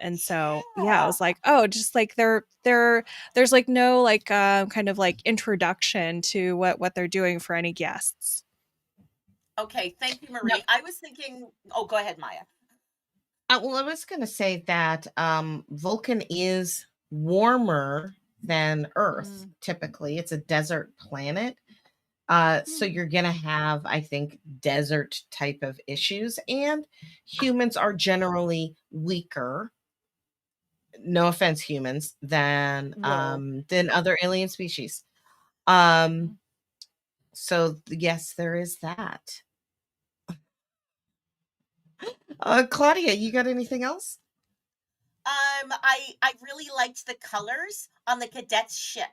And so yeah, I Yeah. was like, oh, just like there's like no like kind of like introduction to what they're doing for any guests. Okay. Thank you, No, Marie. I was thinking, oh, go ahead, Maya. well, I was going to say that Vulcan is warmer than Earth. Mm. Typically, it's a desert planet. So Hmm. you're going to have, I think, desert type of issues, and humans are generally weaker. No offense, humans, Whoa. than other alien species. Um, Mm. so yes, there is that. Claudia, you got anything else? I really liked the colors on the cadet's ship.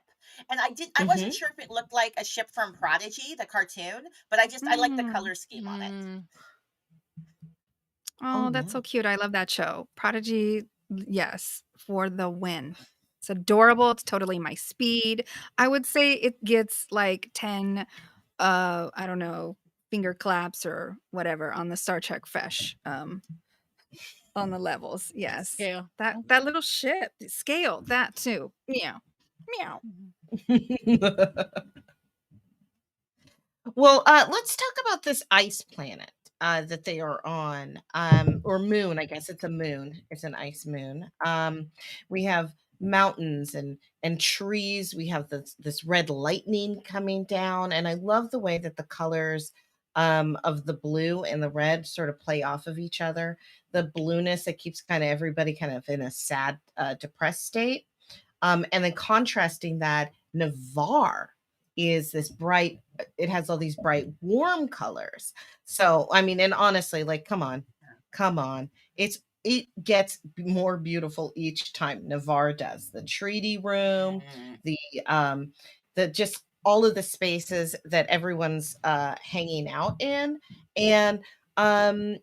And I wasn't Hmm. sure if it looked like a ship from Prodigy, the cartoon, but I like the Mm. color scheme on it. Mm. Oh Oh, that's yeah. so cute. I love that show. Prodigy, yes, for the win. It's adorable. It's totally my speed. I would say it gets like 10 I don't know, finger claps or whatever on the Star Trek Fesh on the levels. Yes. Scale. That little ship, the scale, that too. Meow. Meow. Mhm. Well, let's talk about this ice planet that they are on, or moon. I guess it's a moon. It's an ice moon. We have mountains and trees. We have this red lightning coming down, and I love the way that the colors of the blue and the red sort of play off of each other. The blueness that keeps kind of everybody kind of in a sad, depressed state, and then contrasting that, Navarre is this bright, it has all these bright, warm colors. So, I mean, and honestly, like, come on, come on. It gets more beautiful each time. Navarre does. The treaty room, Mm. the the just all of the spaces that everyone's hanging out in. And um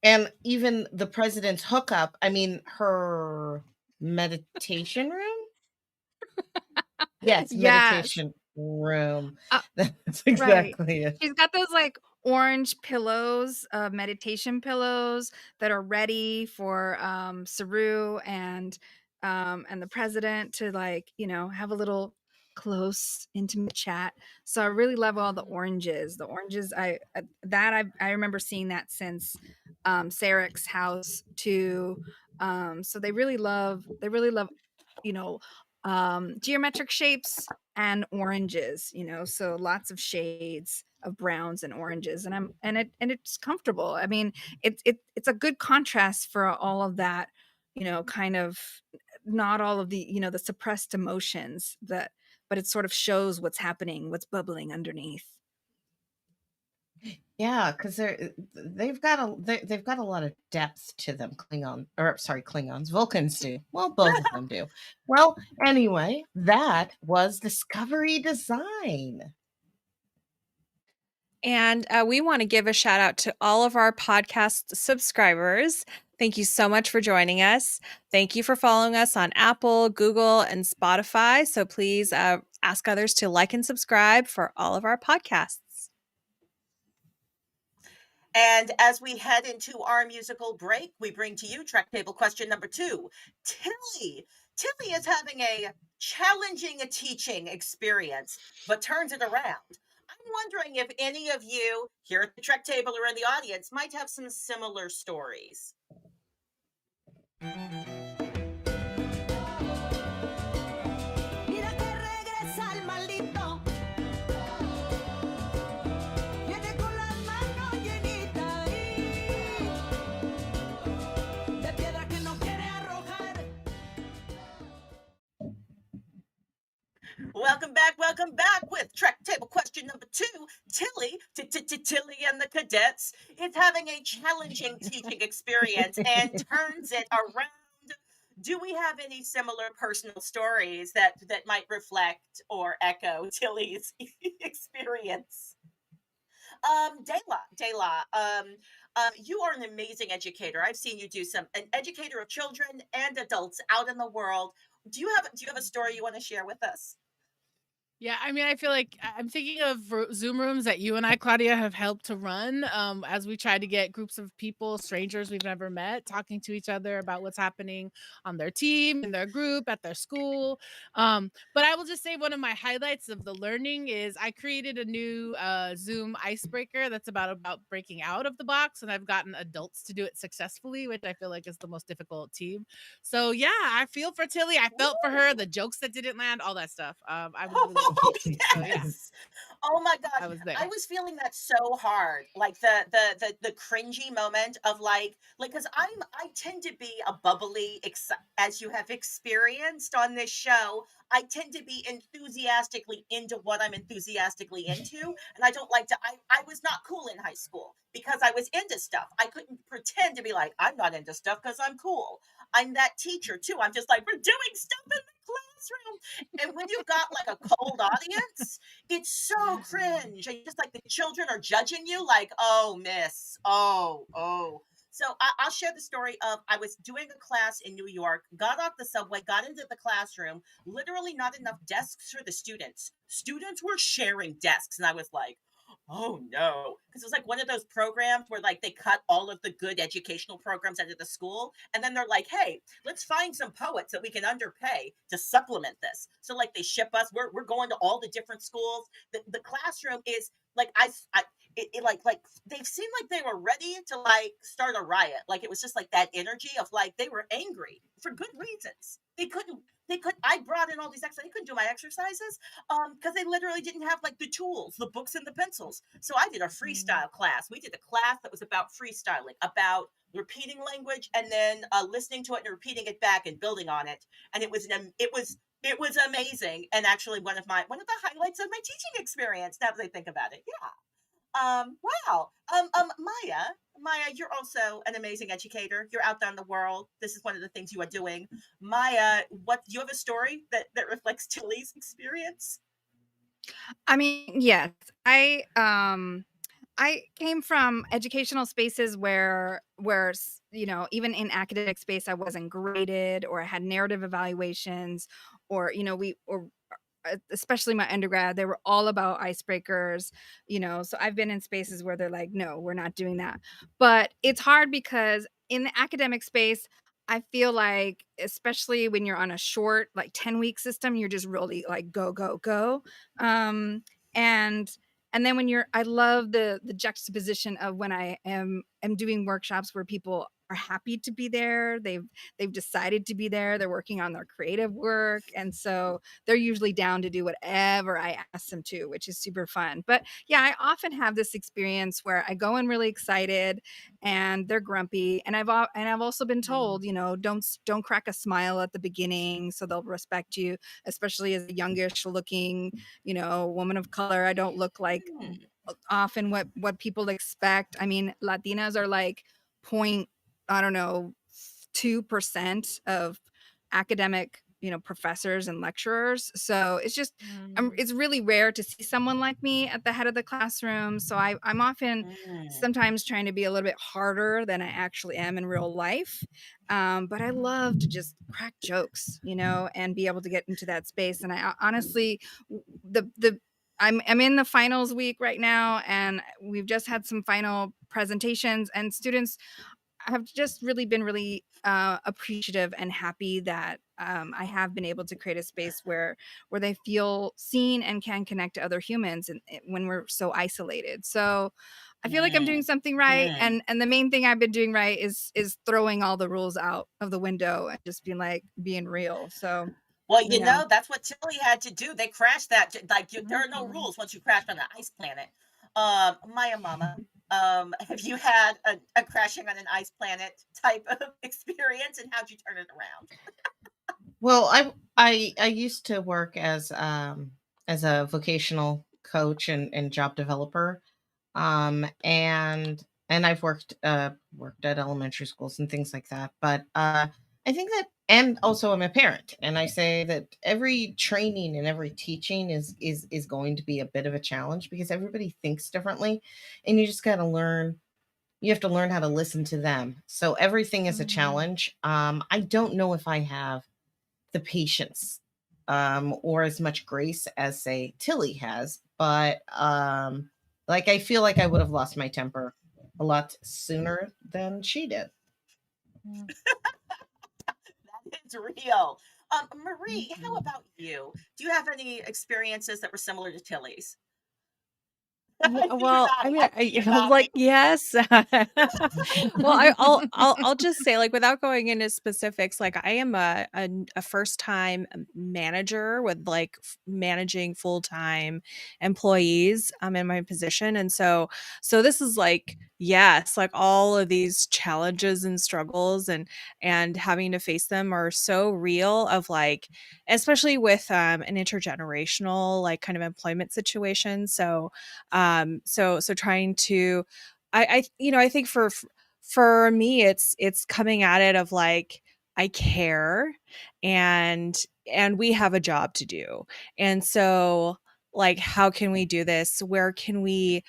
and even the president's hookup, I mean, her meditation room. Yes, Yes. meditation room. Uh, That's right. exactly it. She's got those like orange pillows, meditation pillows that are ready for Saru and the president to like, have a little close intimate chat. So I really love all the oranges. The oranges I remember seeing that since Sarek's house too. So they really love you know geometric shapes and oranges, so lots of shades of browns and oranges, and it's comfortable. I mean, it's a good contrast for all of that, kind of not all of the suppressed emotions that, but it sort of shows what's happening, what's bubbling underneath. Yeah, because they've got a lot of depth to them. Klingons, Vulcans do. Well, both of them do. Well, anyway, that was Discovery Design. And we want to give a shout out to all of our podcast subscribers. Thank you so much for joining us. Thank you for following us on Apple, Google, and Spotify. So please ask others to like and subscribe for all of our podcasts. And as we head into our musical break, we bring to you Trek Table question number 2. Tilly. Tilly is having a challenging teaching experience, but turns it around. I'm wondering if any of you here at the Trek Table or in the audience might have some similar stories. Mira que regresa el maldito. Viene con las manos llenitas de piedra que no quiere arrojar. Welcome back with Trek Table question number 2. Tilly, Tilly and the cadets is having a challenging teaching experience and turns it around. Do we have any similar personal stories that might reflect or echo Tilly's experience? Dela, you are an amazing educator. I've seen you do an educator of children and adults out in the world. Do you have a story you want to share with us? Yeah, I mean, I feel like I'm thinking of Zoom rooms that you and I, Claudia, have helped to run as we try to get groups of people, strangers we've never met, talking to each other about what's happening on their team, in their group, at their school. But I will just say one of my highlights of the learning is I created a new Zoom icebreaker that's about breaking out of the box, and I've gotten adults to do it successfully, which I feel like is the most difficult team. So yeah, I feel for Tilly. I felt for her. The jokes that didn't land, all that stuff. I was really Oh, engaged. So yeah, yes. Oh my gosh. I was there. I was feeling that so hard. Like the cringy moment of like cuz I tend to be a bubbly as you have experienced on this show. I tend to be enthusiastically into what I'm enthusiastically into, and I don't like to I was not cool in high school because I was into stuff. I couldn't pretend to be like I'm not into stuff cuz I'm cool. I'm that teacher too. I'm just like we're doing stuff in the classroom. And when you've got like a cold audience, it's so cringe. And just like the children are judging you, like, oh, miss, oh. So I'll share the story of I was doing a class in New York, got off the subway, got into the classroom, literally not enough desks for the students. Students were sharing desks. And I was like, oh no. Because it was like one of those programs where like they cut all of the good educational programs out of the school. And then they're like, hey, let's find some poets that we can underpay to supplement this. So like they ship us, we're going to all the different schools. The classroom is like like they seemed like they were ready to like start a riot. Like it was just like that energy of like they were angry for good reasons. I brought in all these exercises. They couldn't do my exercises because they literally didn't have like the tools, the books and the pencils. So I did a freestyle class. We did a class that was about freestyling, about repeating language and then listening to it and repeating it back and building on it. And it was amazing and actually one of the highlights of my teaching experience now that I think about it. Yeah. Wow. Maya, you're also an amazing educator. You're out there in the world. This is one of the things you are doing. Maya, what you have a story that reflects Tilly's experience? I mean, yes. I came from educational spaces where even in academic space I wasn't graded or I had narrative evaluations, or we or especially my undergrad, they were all about icebreakers, so I've been in spaces where they're like, no, we're not doing that. But it's hard because in the academic space, I feel like, especially when you're on a short, like 10-week system, you're just really like go, go, go. And and then when I love the juxtaposition of when I am doing workshops where people are happy to be there. They've decided to be there. They're working on their creative work. And so they're usually down to do whatever I ask them to, which is super fun. But yeah, I often have this experience where I go in really excited and they're grumpy. And I've also been told, don't crack a smile at the beginning so they'll respect you, especially as a youngish looking, woman of color. I don't look like often what people expect. I mean, Latinas are like point, I don't know, 2% of academic, professors and lecturers. So it's just, it's really rare to see someone like me at the head of the classroom. So I'm often sometimes trying to be a little bit harder than I actually am in real life. But I love to just crack jokes, and be able to get into that space. And I honestly, I'm in the finals week right now, and we've just had some final presentations, and students have just really been really appreciative and happy that I have been able to create a space where they feel seen and can connect to other humans, and when we're so isolated. So I feel like I'm doing something right, and the main thing I've been doing right is throwing all the rules out of the window and just being real. So Well, yeah. that's what Tilly had to do. They crashed that. Like, there are no rules once you crash on an ice planet. Maya Mama, have you had a crashing on an ice planet type of experience, and how'd you turn it around? Well, I used to work as a vocational coach and job developer, and I've worked at elementary schools and things like that. But I think that, and also I'm a parent, and I say that every training and every teaching is going to be a bit of a challenge because everybody thinks differently, and you just got to learn. You have to learn how to listen to them. So everything is a challenge. I don't know if I have the patience or as much grace as say Tilly has, but like I feel like I would have lost my temper a lot sooner than she did. That is real. Marie, how about you? Do you have any experiences that were similar to Tilly's? Yeah, I see you well, I nodding. mean, I see you like, nodding. yes. Well, I'll just say, like, without going into specifics, like, I am a first time manager with like managing full time employees in my position, and so this is like, yes, like all of these challenges and struggles and having to face them are so real. Of like, especially with an intergenerational like kind of employment situation. So trying to, I think for me, it's coming at it of like, I care, and we have a job to do. And so, like, how can we do this? Where can we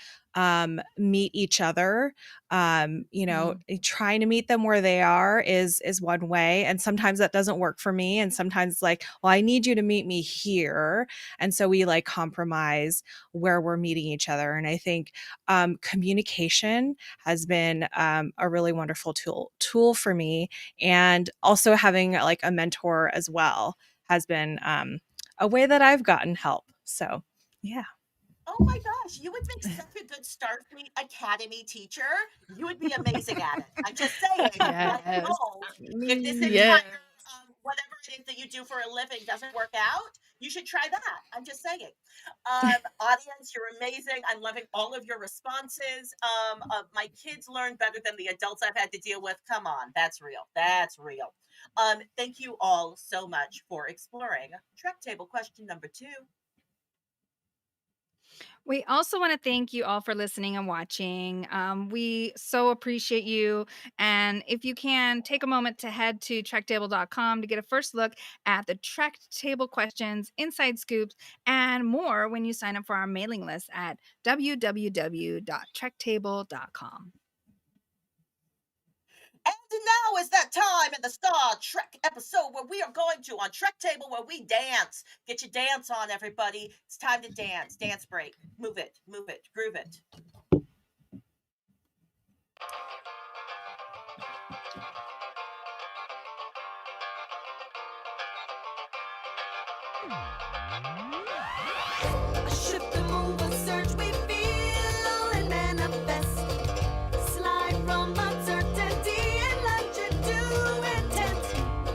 meet each other? Trying to meet them where they are is one way, and sometimes that doesn't work for me, and sometimes like, well, I need you to meet me here, and so we like compromise where we're meeting each other. And I think communication has been a really wonderful tool for me, and also having like a mentor as well has been a way that I've gotten help. So yeah. Oh my gosh, you would make such a good Starfleet Academy teacher. You would be amazing at it. I'm just saying, like, Yes. if this Yes. entire whatever it is that you do for a living doesn't work out, you should try that. I'm just saying. Audience, you're amazing. I'm loving all of your responses. My kids learn better than the adults I've had to deal with. Come on, that's real. That's real. Thank you all so much for exploring. Trek table question number 2. We also want to thank you all for listening and watching. We so appreciate you. And if you can, take a moment to head to tracktable.com to get a first look at the track table questions, inside scoops, and more when you sign up for our mailing list at www.tracktable.com. And now is that time in the Star Trek episode where we are going to, on Trek Table, where we dance. Get your dance on, everybody. It's time to dance. Dance break. Move it, groove it. A shift, a move, a surge, we feel and manifest. Slide from uncertainty and lunge into intent.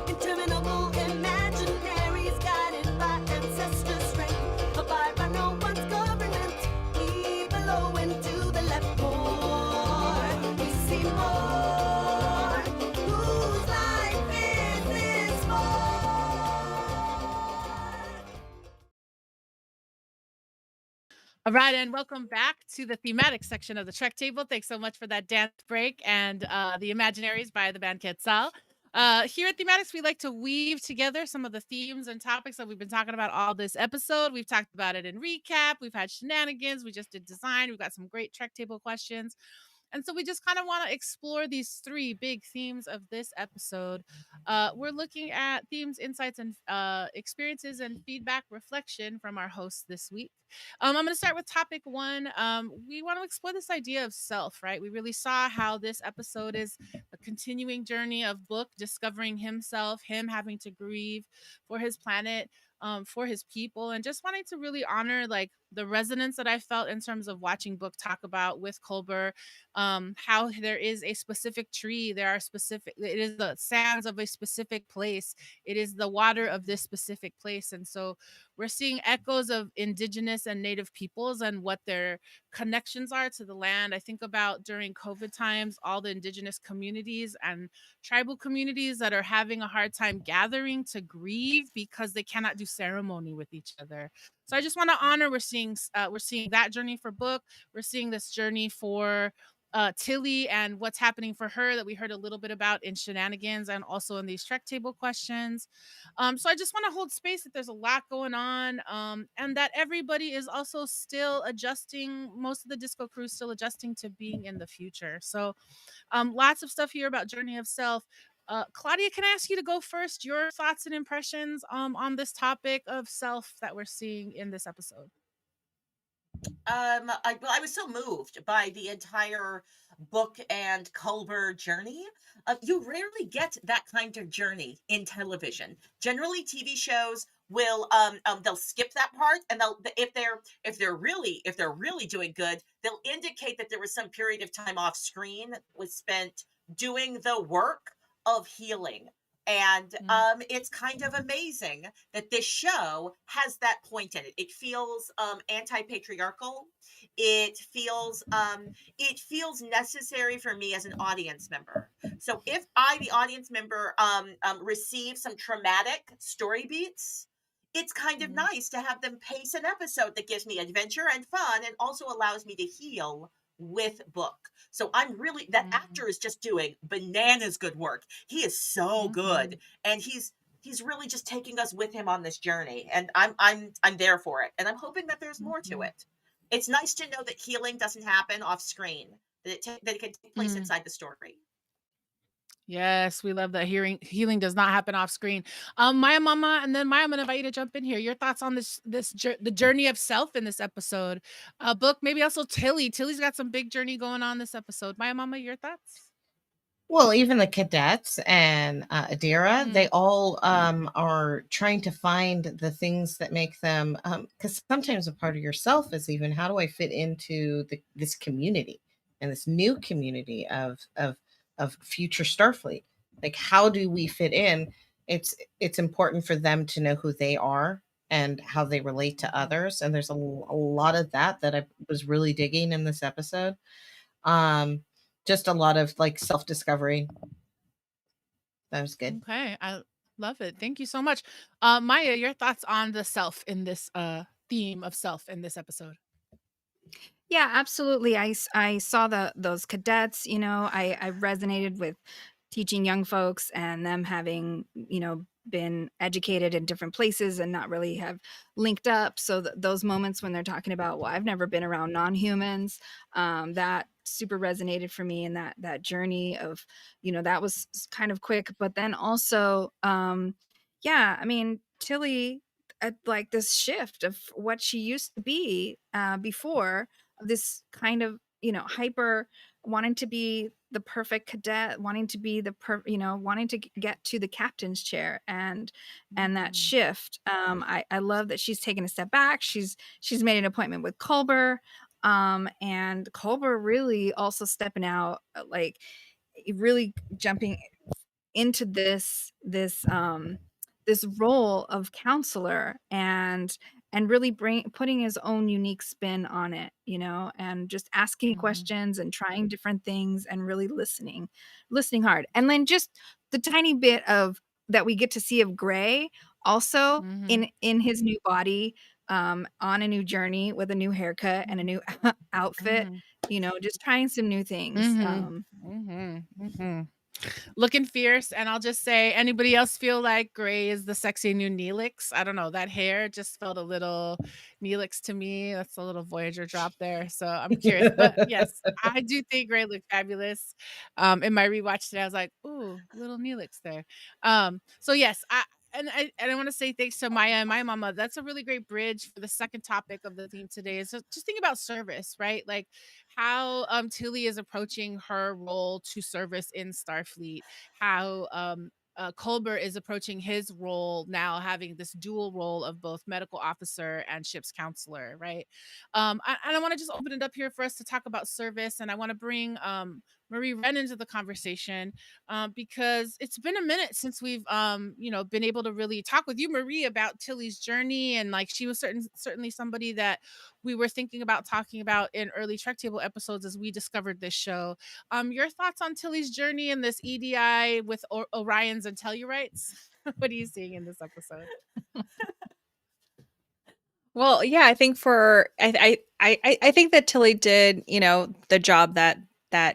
Interminable imaginaries guided by ancestor strength. Abide by no one's government. We blow into the left more. We see more. Whose life is this for? All right, and welcome back to the thematic section of the Trek Table. Thanks so much for that dance break and the Imaginaries by the band Quetzal. Here at Thematics, we like to weave together some of the themes and topics that we've been talking about all this episode. We've talked about it in recap. We've had shenanigans. We just did design. We've got some great Trek Table questions. And so we just kind of want to explore these three big themes of this episode. We're looking at themes, insights, and experiences and feedback reflection from our hosts this week. I'm going to start with topic one. We want to explore this idea of self, right? We really saw how this episode is a continuing journey of Book discovering himself, him having to grieve for his planet, for his people, and just wanting to really honor like the resonance that I felt in terms of watching Book talk about with Culber, how there is a specific tree, there are specific, it is the sands of a specific place, it is the water of this specific place. And so we're seeing echoes of indigenous and native peoples and what their connections are to the land. I think about during COVID times, all the indigenous communities and tribal communities that are having a hard time gathering to grieve because they cannot do ceremony with each other. So I just want to honor we're seeing that journey for Book. We're seeing this journey for Tilly and what's happening for her that we heard a little bit about in shenanigans and also in these Trek Table questions. So I just want to hold space that there's a lot going on, and that everybody is also still adjusting. Most of the disco crew is still adjusting to being in the future. So lots of stuff here about journey of self. Claudia, can I ask you to go first? Your thoughts and impressions on this topic of self that we're seeing in this episode. I was so moved by the entire Book and Culber journey. You rarely get that kind of journey in television. Generally, TV shows will they'll skip that part, and they'll if they're really doing good, they'll indicate that there was some period of time off screen that was spent doing the work of healing. And it's kind of amazing that this show has that point in it. It feels anti-patriarchal. It feels necessary for me as an audience member. So if I, the audience member, receive some traumatic story beats, it's kind of nice to have them pace an episode that gives me adventure and fun and also allows me to heal with Book. So I'm really, that actor is just doing bananas good work. He is so good, and he's really just taking us with him on this journey, and I'm there for it, and I'm hoping that there's more to it. It's nice to know that healing doesn't happen off screen, that it can take place inside the story. Yes, we love that healing does not happen off screen. Maya Mama, and then Maya, I'm gonna invite you to jump in here. Your thoughts on the journey of self in this episode. Book, maybe also Tilly. Tilly's got some big journey going on this episode. Maya Mama, your thoughts? Well, even the cadets and Adira, they all are trying to find the things that make them, because sometimes a part of yourself is even, how do I fit into this community and this new community of future Starfleet? Like, how do we fit in? It's important for them to know who they are and how they relate to others. And there's a lot of that I was really digging in this episode. Just a lot of like self-discovery. That was good. Okay, I love it. Thank you so much. Maya, your thoughts on the self in this theme of self in this episode. Yeah, absolutely. I saw those cadets, I resonated with teaching young folks and them having, been educated in different places and not really have linked up. So those moments when they're talking about, well, I've never been around non-humans, that super resonated for me, and that journey of, that was kind of quick, but then also, yeah, I mean, Tilly, like this shift of what she used to be before, this kind of, hyper wanting to be the perfect cadet, wanting to be wanting to get to the captain's chair, and that shift. I love that she's taken a step back. She's made an appointment with Culber, and Culber really also stepping out, like really jumping into this role of counselor, and really putting his own unique spin on it, and just asking questions and trying different things and really listening hard. And then just the tiny bit of that we get to see of Gray also in his new body, on a new journey with a new haircut and a new outfit, just trying some new things. Looking fierce. And I'll just say, anybody else feel like Gray is the sexy new Neelix? I don't know. That hair just felt a little Neelix to me. That's a little Voyager drop there. So I'm curious. But yes, I do think Gray looked fabulous. In my rewatch today, I was like, ooh, little Neelix there. So yes, I want to say thanks to Maya and my mama. That's a really great bridge for the second topic of the theme today. Is just think about service, right? Like how Tilly is approaching her role to service in Starfleet, how Culber is approaching his role now, having this dual role of both medical officer and ship's counselor, right? And I want to just open it up here for us to talk about service, and I want to bring Marie Wren into the conversation, because it's been a minute since we've been able to really talk with you, Marie, about Tilly's journey, and like she was certainly somebody that we were thinking about talking about in early Trek Table episodes as we discovered this show. Your thoughts on Tilly's journey in this EDI with Orions and Tellurites? What are you seeing in this episode? Well, yeah, I think I think that Tilly did, the job that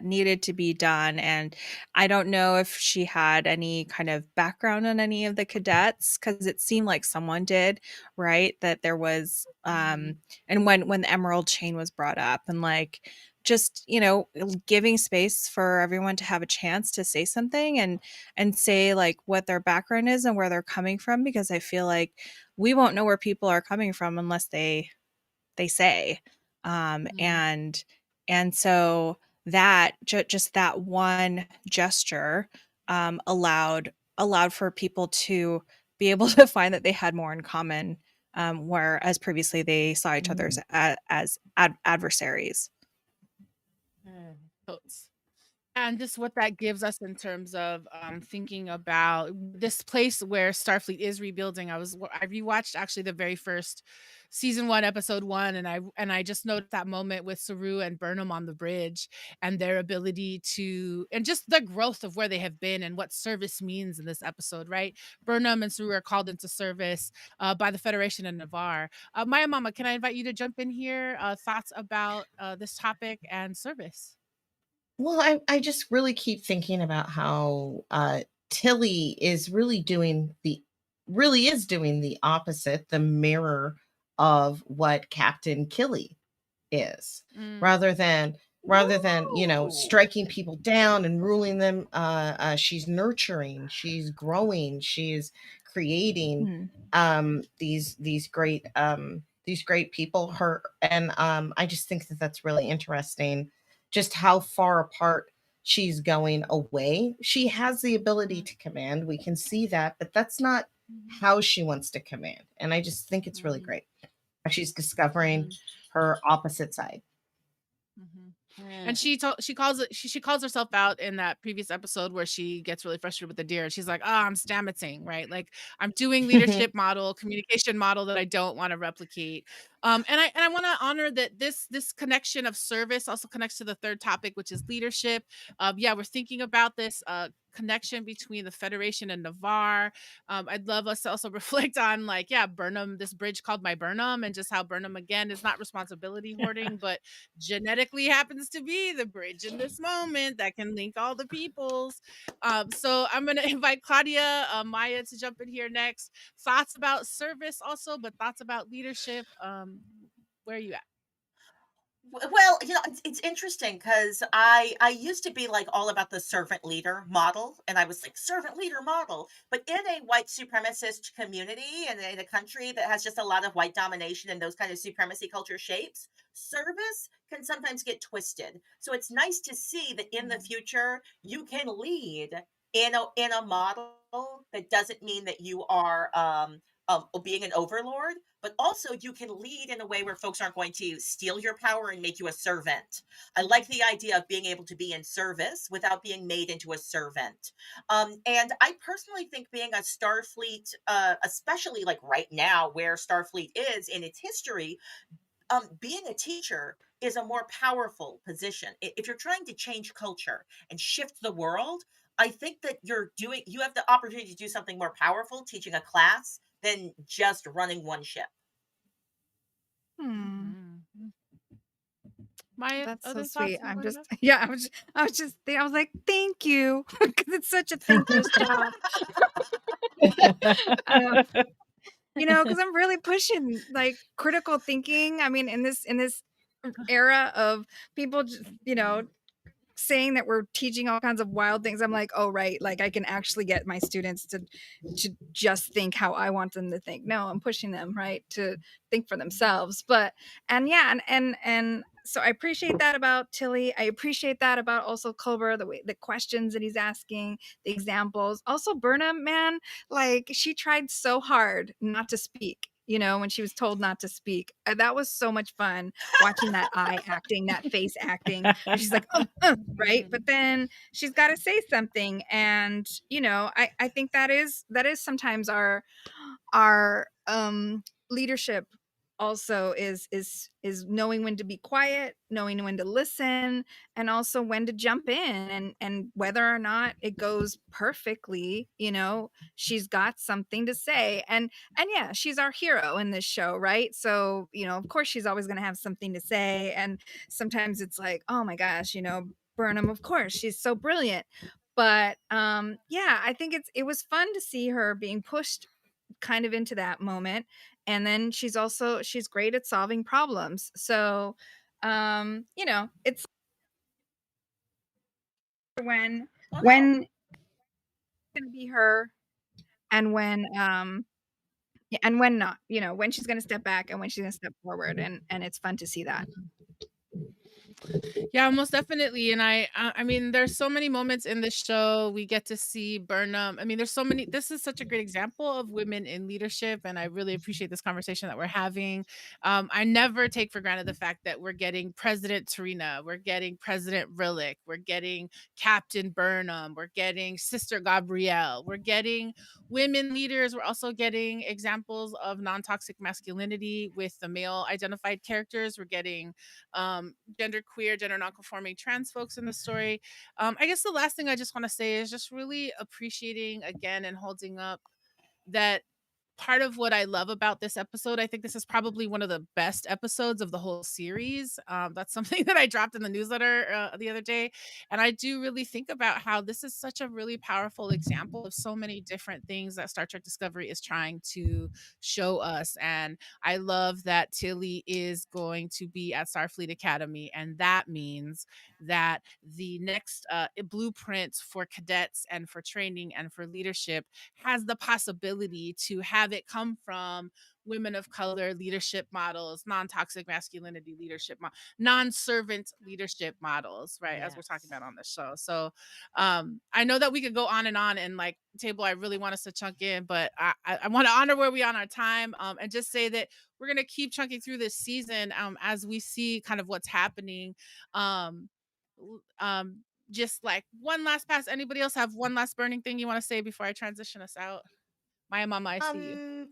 needed to be done. And I don't know if she had any kind of background on any of the cadets, because it seemed like someone did, right? That there was and when the Emerald Chain was brought up, and like just, giving space for everyone to have a chance to say something, and say like what their background is and where they're coming from, because I feel like we won't know where people are coming from unless they say. And so that just that one gesture allowed for people to be able to find that they had more in common, whereas previously they saw each other as adversaries. Totes. And just what that gives us in terms of thinking about this place where Starfleet is rebuilding. I rewatched actually the very first season 1, episode 1, and I just noticed that moment with Saru and Burnham on the bridge, and their ability to, and just the growth of where they have been and what service means in this episode, right? Burnham and Saru are called into service by the Federation and Navarre. Maya Mama, can I invite you to jump in here? Thoughts about this topic and service? Well, I just really keep thinking about how Tilly is really is doing the opposite, the mirror of what Captain Killy is, rather than striking people down and ruling them. She's nurturing, she's growing, she's creating these great people. I just think that that's really interesting, just how far apart she's going away. She has the ability to command, we can see that, but that's not how she wants to command. And I just think it's really great. She's discovering her opposite side. And she calls herself out in that previous episode where she gets really frustrated with the deer. She's like, "Oh, I'm stammeting, right? Like I'm doing leadership model, communication model that I don't want to replicate." And I want to honor that this connection of service also connects to the third topic, which is leadership. Yeah, we're thinking about this connection between the Federation and Navarre. I'd love us to also reflect on, like, yeah, Burnham, this bridge called my Burnham, and just how Burnham again is not responsibility hoarding, but genetically happens to be the bridge in this moment that can link all the peoples. So I'm gonna invite Claudia, Maya to jump in here next. Thoughts about service also, but thoughts about leadership. Where are you at? Well, it's interesting because I used to be like all about the servant leader model, and I was like servant leader model. But in a white supremacist community and in a country that has just a lot of white domination and those kind of supremacy culture shapes, service can sometimes get twisted. So it's nice to see that in the future you can lead in a model that doesn't mean that you are being an overlord, but also you can lead in a way where folks aren't going to steal your power and make you a servant. I like the idea of being able to be in service without being made into a servant. And I personally think being a Starfleet, especially like right now where Starfleet is in its history, being a teacher is a more powerful position. If you're trying to change culture and shift the world, I think that you have the opportunity to do something more powerful teaching a class than just running one ship. Hmm. Mhm. My That's so other sweet. thoughts on I'm just Brenda? yeah, I was just I was like, thank you. Because it's such a thankless job. Um, because I'm really pushing like critical thinking. I mean, in this era of people just, saying that we're teaching all kinds of wild things, I'm like, oh right, like I can actually get my students to just think how I want them to think. No, I'm pushing them right to think for themselves. But and yeah, and so I appreciate that about Tilly. I appreciate that about also Culber, the questions that he's asking, the examples. Also Burnham, man, like she tried so hard not to speak. When she was told not to speak, that was so much fun watching that eye acting, that face acting, where she's like, right, but then she's got to say something. And I think that is sometimes our leadership also is knowing when to be quiet, knowing when to listen, and also when to jump in, and whether or not it goes perfectly, she's got something to say. And yeah, she's our hero in this show, right? So of course she's always going to have something to say. And sometimes it's like, oh my gosh, Burnham, of course she's so brilliant. But yeah, I think it was fun to see her being pushed kind of into that moment. And then she's great at solving problems. So it's when Oh, when it's gonna be her, and when yeah, and when not, when she's gonna step back and when she's gonna step forward. And it's fun to see that. Yeah, most definitely. And I mean, there's so many moments in this show we get to see Burnham. I mean, there's so many. This is such a great example of women in leadership, and I really appreciate this conversation that we're having. I never take for granted the fact that we're getting President Tarina, we're getting President Rillick, we're getting Captain Burnham, we're getting Sister Gabrielle, we're getting women leaders. We're also getting examples of non-toxic masculinity with the male identified characters. We're getting gender queer, gender nonconforming trans folks in the story. I guess the last thing I just want to say is just really appreciating again and holding up that part of what I love about this episode, I think this is probably one of the best episodes of the whole series. That's something that I dropped in the newsletter the other day. And I do really think about how this is such a really powerful example of so many different things that Star Trek Discovery is trying to show us. And I love that Tilly is going to be at Starfleet Academy. And that means that the next blueprint for cadets and for training and for leadership has the possibility to have it come from women of color leadership models, non-toxic masculinity leadership non-servant leadership models, right, as we're talking about yes. on the show. So I know that we could go on and like table, I really want us to chunk in, but I want to honor where we are on our time, and just say that we're going to keep chunking through this season as we see kind of what's happening. um l- um just like one last pass. Anybody else have one last burning thing you want to say before I transition us out? Maya Mama, I see you. Um,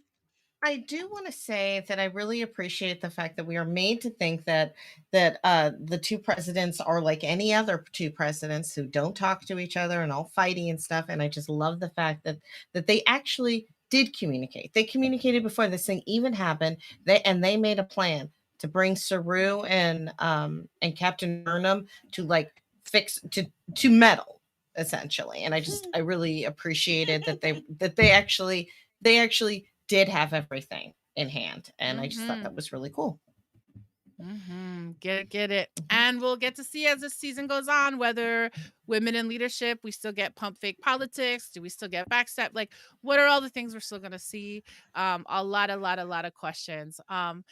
I do want to say that I really appreciate the fact that we are made to think that the two presidents are like any other two presidents who don't talk to each other and all fighty and stuff. And I just love the fact that they actually did communicate. They communicated before this thing even happened. They made a plan to bring Saru and Captain Burnham to like fix to meddle essentially. And I really appreciated that they actually did have everything in hand, and I just thought Mm-hmm. that was really cool. Get it. And we'll get to see as the season goes on whether women in leadership, we still get pump fake politics. Do we still get backstab? Like, what are all the things we're still going to see? A lot of questions. And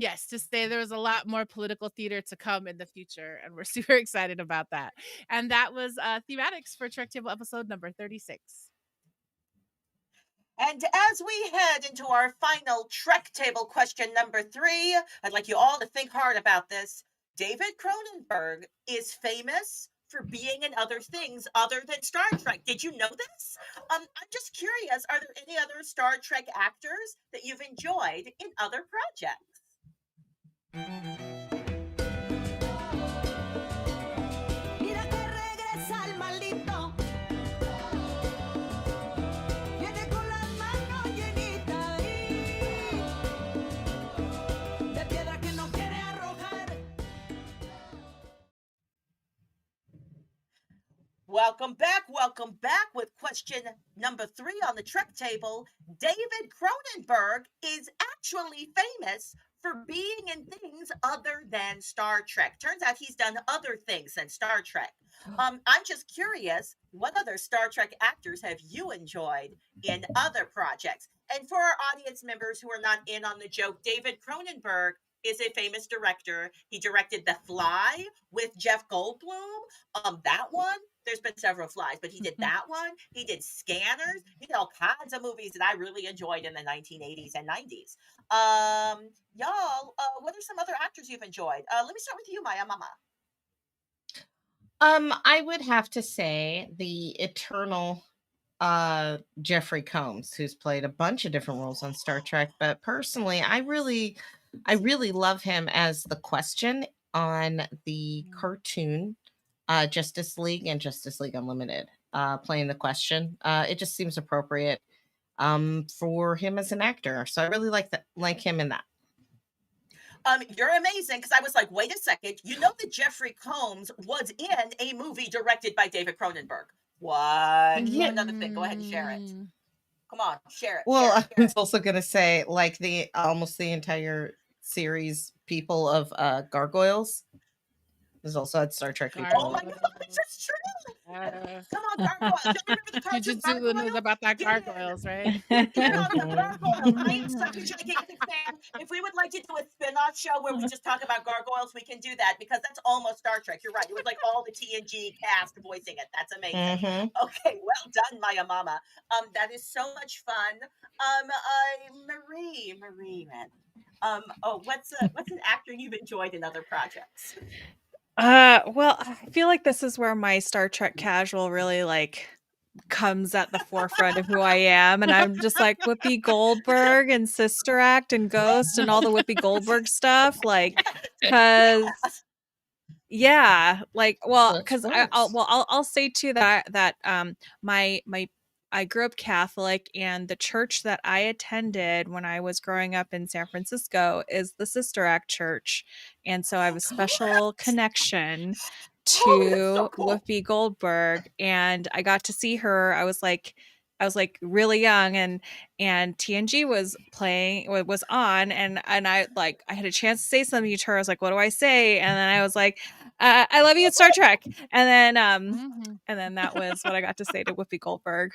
yes, to say there's a lot more political theater to come in the future, and we're super excited about that. And that was thematics for Trek Table episode number 36. And as we head into our final Trek Table question number 3, I'd like you all to think hard about this. David Cronenberg is famous for being in other things other than Star Trek. Did you know this? I'm just curious, are there any other Star Trek actors that you've enjoyed in other projects? Mira que regresa el maldito. Viene con las manos llenitas de piedra que no quiere arrojar. Welcome back with question number 3 on the Trek Table. David Cronenberg is actually famous for being in things other than Star Trek. Turns out he's done other things than Star Trek. I'm just curious, what other Star Trek actors have you enjoyed in other projects? And for our audience members who are not in on the joke, David Cronenberg is a famous director. He directed The Fly with Jeff Goldblum. That one, there's been several Flies, but he did that one. He did Scanners. He did all kinds of movies that I really enjoyed in the 1980s and 90s. Y'all, what are some other actors you've enjoyed? Let me start with you, Maya Mama. I would have to say the eternal Jeffrey Combs, who's played a bunch of different roles on Star Trek, but personally, I really love him as the Question on the cartoon Justice League and Justice League Unlimited, playing the Question. It just seems appropriate for him as an actor. So I really like him in that. You're amazing, because I was like, wait a second, you know that Jeffrey Combs was in a movie directed by David Cronenberg. What? Yeah. Another thing. Go ahead and share it. Come on, share it. Well, share it, I was also gonna say, like, almost the entire series people of Gargoyles is also at Star Trek people. Oh my god, that's true. Come on, Gargoyles. Y'all remember the cartoon Jujutsu knows Gargoyles? about that Get in. gargoyles, right? Get on the Gargoyles. I am such a gigantic fan. If we would like to do a spin-off show where we just talk about gargoyles, we can do that, because that's almost Star Trek. You're right. It was like all the TNG cast voicing it. That's amazing. Okay, well done, Maya Mama. That is so much fun. Marie, what's an actor you've enjoyed in other projects? Well, I feel like this is where my Star Trek casual really like comes at the forefront of who I am, and I'm just like Whoopi Goldberg and Sister Act and Ghost and all the Whoopi Goldberg stuff, like, because yeah, like, well, because I'll say too that my I grew up Catholic, and the church that I attended when I was growing up in San Francisco is the Sister Act Church. And so I have a special connection to Whoopi Goldberg, and I got to see her. I was like really young, and TNG was on, and I had a chance to say something to her. I was like, what do I say? And then I was like, I love you at Star Trek. And then that was what I got to say to Whoopi Goldberg.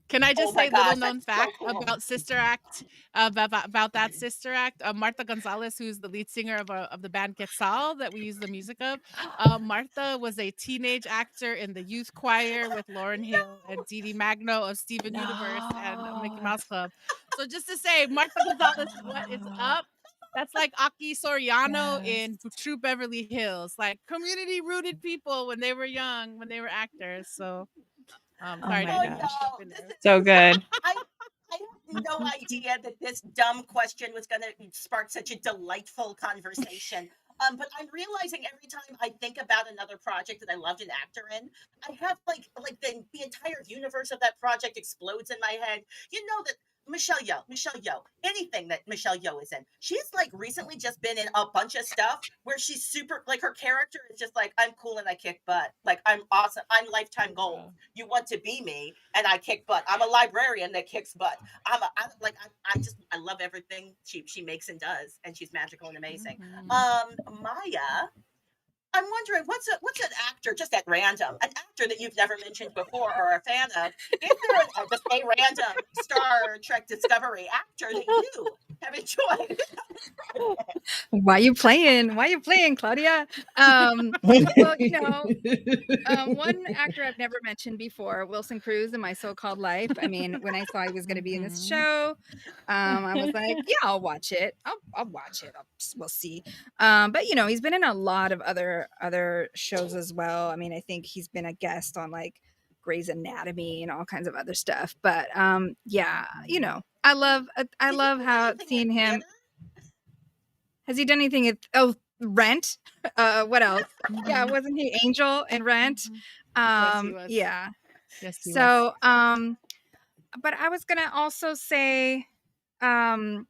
Can I just say little known fact about Sister Act, about that Sister Act? Martha Gonzalez, who's the lead singer of the band Quetzal that we use the music of. Martha was a teenage actor in the youth choir with Lauryn Hill and Dee Dee Magno of Steven Universe and Mickey Mouse Club. So just to say, Martha Gonzalez, what is up? That's like Aki Soriano in True Beverly Hills, like community rooted people when they were young, when they were actors. So. Sorry, so good. I had no idea that this dumb question was going to spark such a delightful conversation. But I'm realizing every time I think about another project that I loved an actor in, I have like the entire universe of that project explodes in my head. You know that Michelle Yeoh, anything that Michelle Yeoh is in. She's like recently just been in a bunch of stuff where she's super, like her character is just like, I'm cool and I kick butt. Like, I'm awesome. I'm lifetime gold. Wow. You want to be me and I kick butt. I'm a librarian that kicks butt. I love everything she makes and does, and she's magical and amazing. Maya, I'm wondering what's an actor, just at random, an actor that you've never mentioned before or a fan of? Is there just a random Star Trek Discovery actor that you have enjoyed? Why you playing? Why you playing, Claudia? Well, one actor I've never mentioned before, Wilson Cruz in My So-Called Life. I mean, when I saw he was going to be in this show, I was like, yeah, I'll watch it. I'll watch it. We'll see. But he's been in a lot of other shows as well. I mean, I think he's been a guest on like Grey's Anatomy and all kinds of other stuff. But yeah, I love how seeing him. Has he done anything? Rent. What else? Yeah, wasn't he Angel in Rent? Yes, he was. Yeah. Yes, he was. So, but I was gonna also say, Anson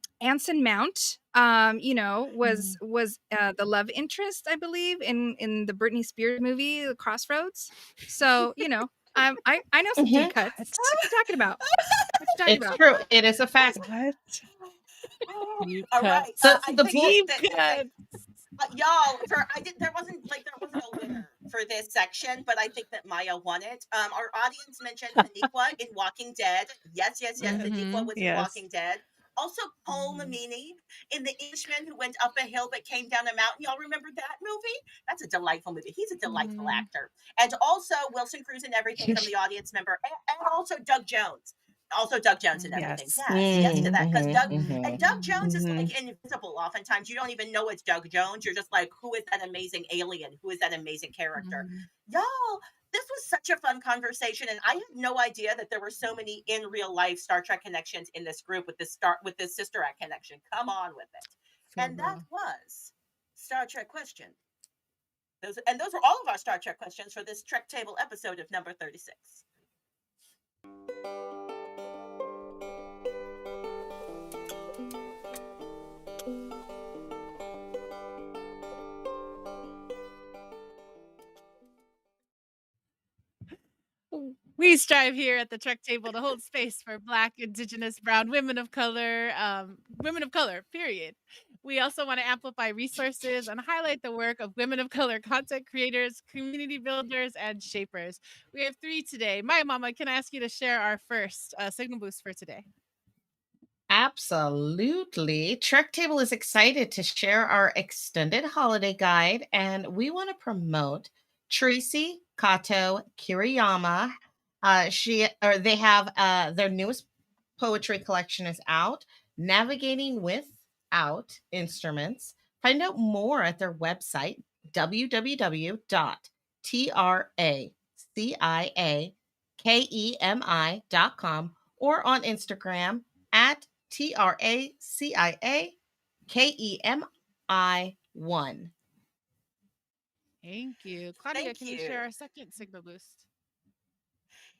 Mount, was the love interest, I believe, in the Britney Spears movie, The Crossroads. So, I know some deep cuts. What are you talking about? It's true. It is a fact. What? All right. Y'all, there wasn't a winner for this section, but I think that Maya won it. Our audience mentioned Haniqua in Walking Dead. Yes. Haniqua was in Walking Dead. Also, Paul Mamini in The Englishman, who went up a hill but came down a mountain. Y'all remember that movie? That's a delightful movie. He's a delightful actor. And also Wilson Cruz in Everything from the audience member, and also Doug Jones. Also Doug Jones and everything. Yes to that. Because Doug Jones is like invisible oftentimes. You don't even know it's Doug Jones. You're just like, who is that amazing alien? Who is that amazing character? Y'all, this was such a fun conversation, and I had no idea that there were so many in real life Star Trek connections in this group with this Sister Act connection. Come on with it. And that was Star Trek question. Those were all of our Star Trek questions for this Trek Table episode of number 36. We strive here at the Trek Table to hold space for Black, Indigenous, Brown, women of color, period. We also want to amplify resources and highlight the work of women of color content creators, community builders, and shapers. We have 3 today. My mama, can I ask you to share our first signal boost for today? Absolutely. Trek Table is excited to share our extended holiday guide, and we want to promote Tracy Kato Kiriyama. They have their newest poetry collection is out, Navigating Without Instruments. Find out more at their website, www.traciakemi.com, or on Instagram at TRACIAKEMI1. Thank you. Claudia, can you share our second signal boost?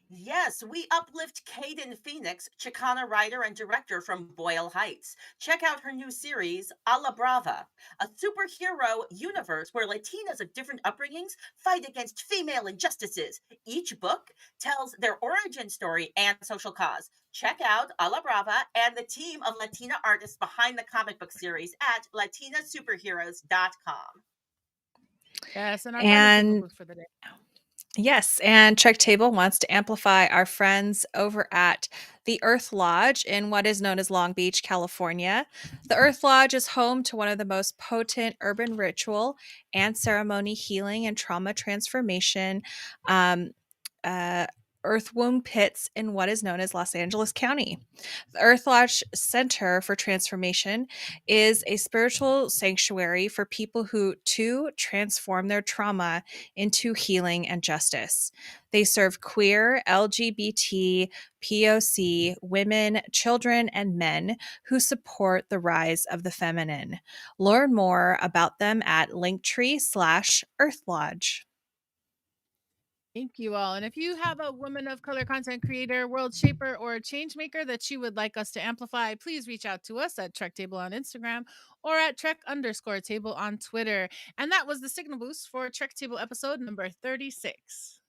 Yes, we uplift Caden Phoenix, Chicana writer and director from Boyle Heights. Check out her new series, A la Brava, a superhero universe where Latinas of different upbringings fight against female injustices. Each book tells their origin story and social cause. Check out A la Brava and the team of Latina artists behind the comic book series at latinasuperheroes.com. Yes, and our final signal boost for the day. Yes, and Trek Table wants to amplify our friends over at the Earth Lodge in what is known as Long Beach, California. The Earth Lodge is home to one of the most potent urban ritual and ceremony healing and trauma transformation earth womb pits in what is known as Los Angeles County. The Earth Lodge Center for Transformation is a spiritual sanctuary for people who, to transform their trauma into healing and justice. They serve queer, LGBT, POC, women, children, and men who support the rise of the feminine. Learn more about them at linktree/Earth Lodge. Thank you all. And if you have a woman of color content creator, world shaper, or change maker that you would like us to amplify, please reach out to us at Trek Table on Instagram or at Trek_Table on Twitter. And that was the signal boost for Trek Table episode number 36.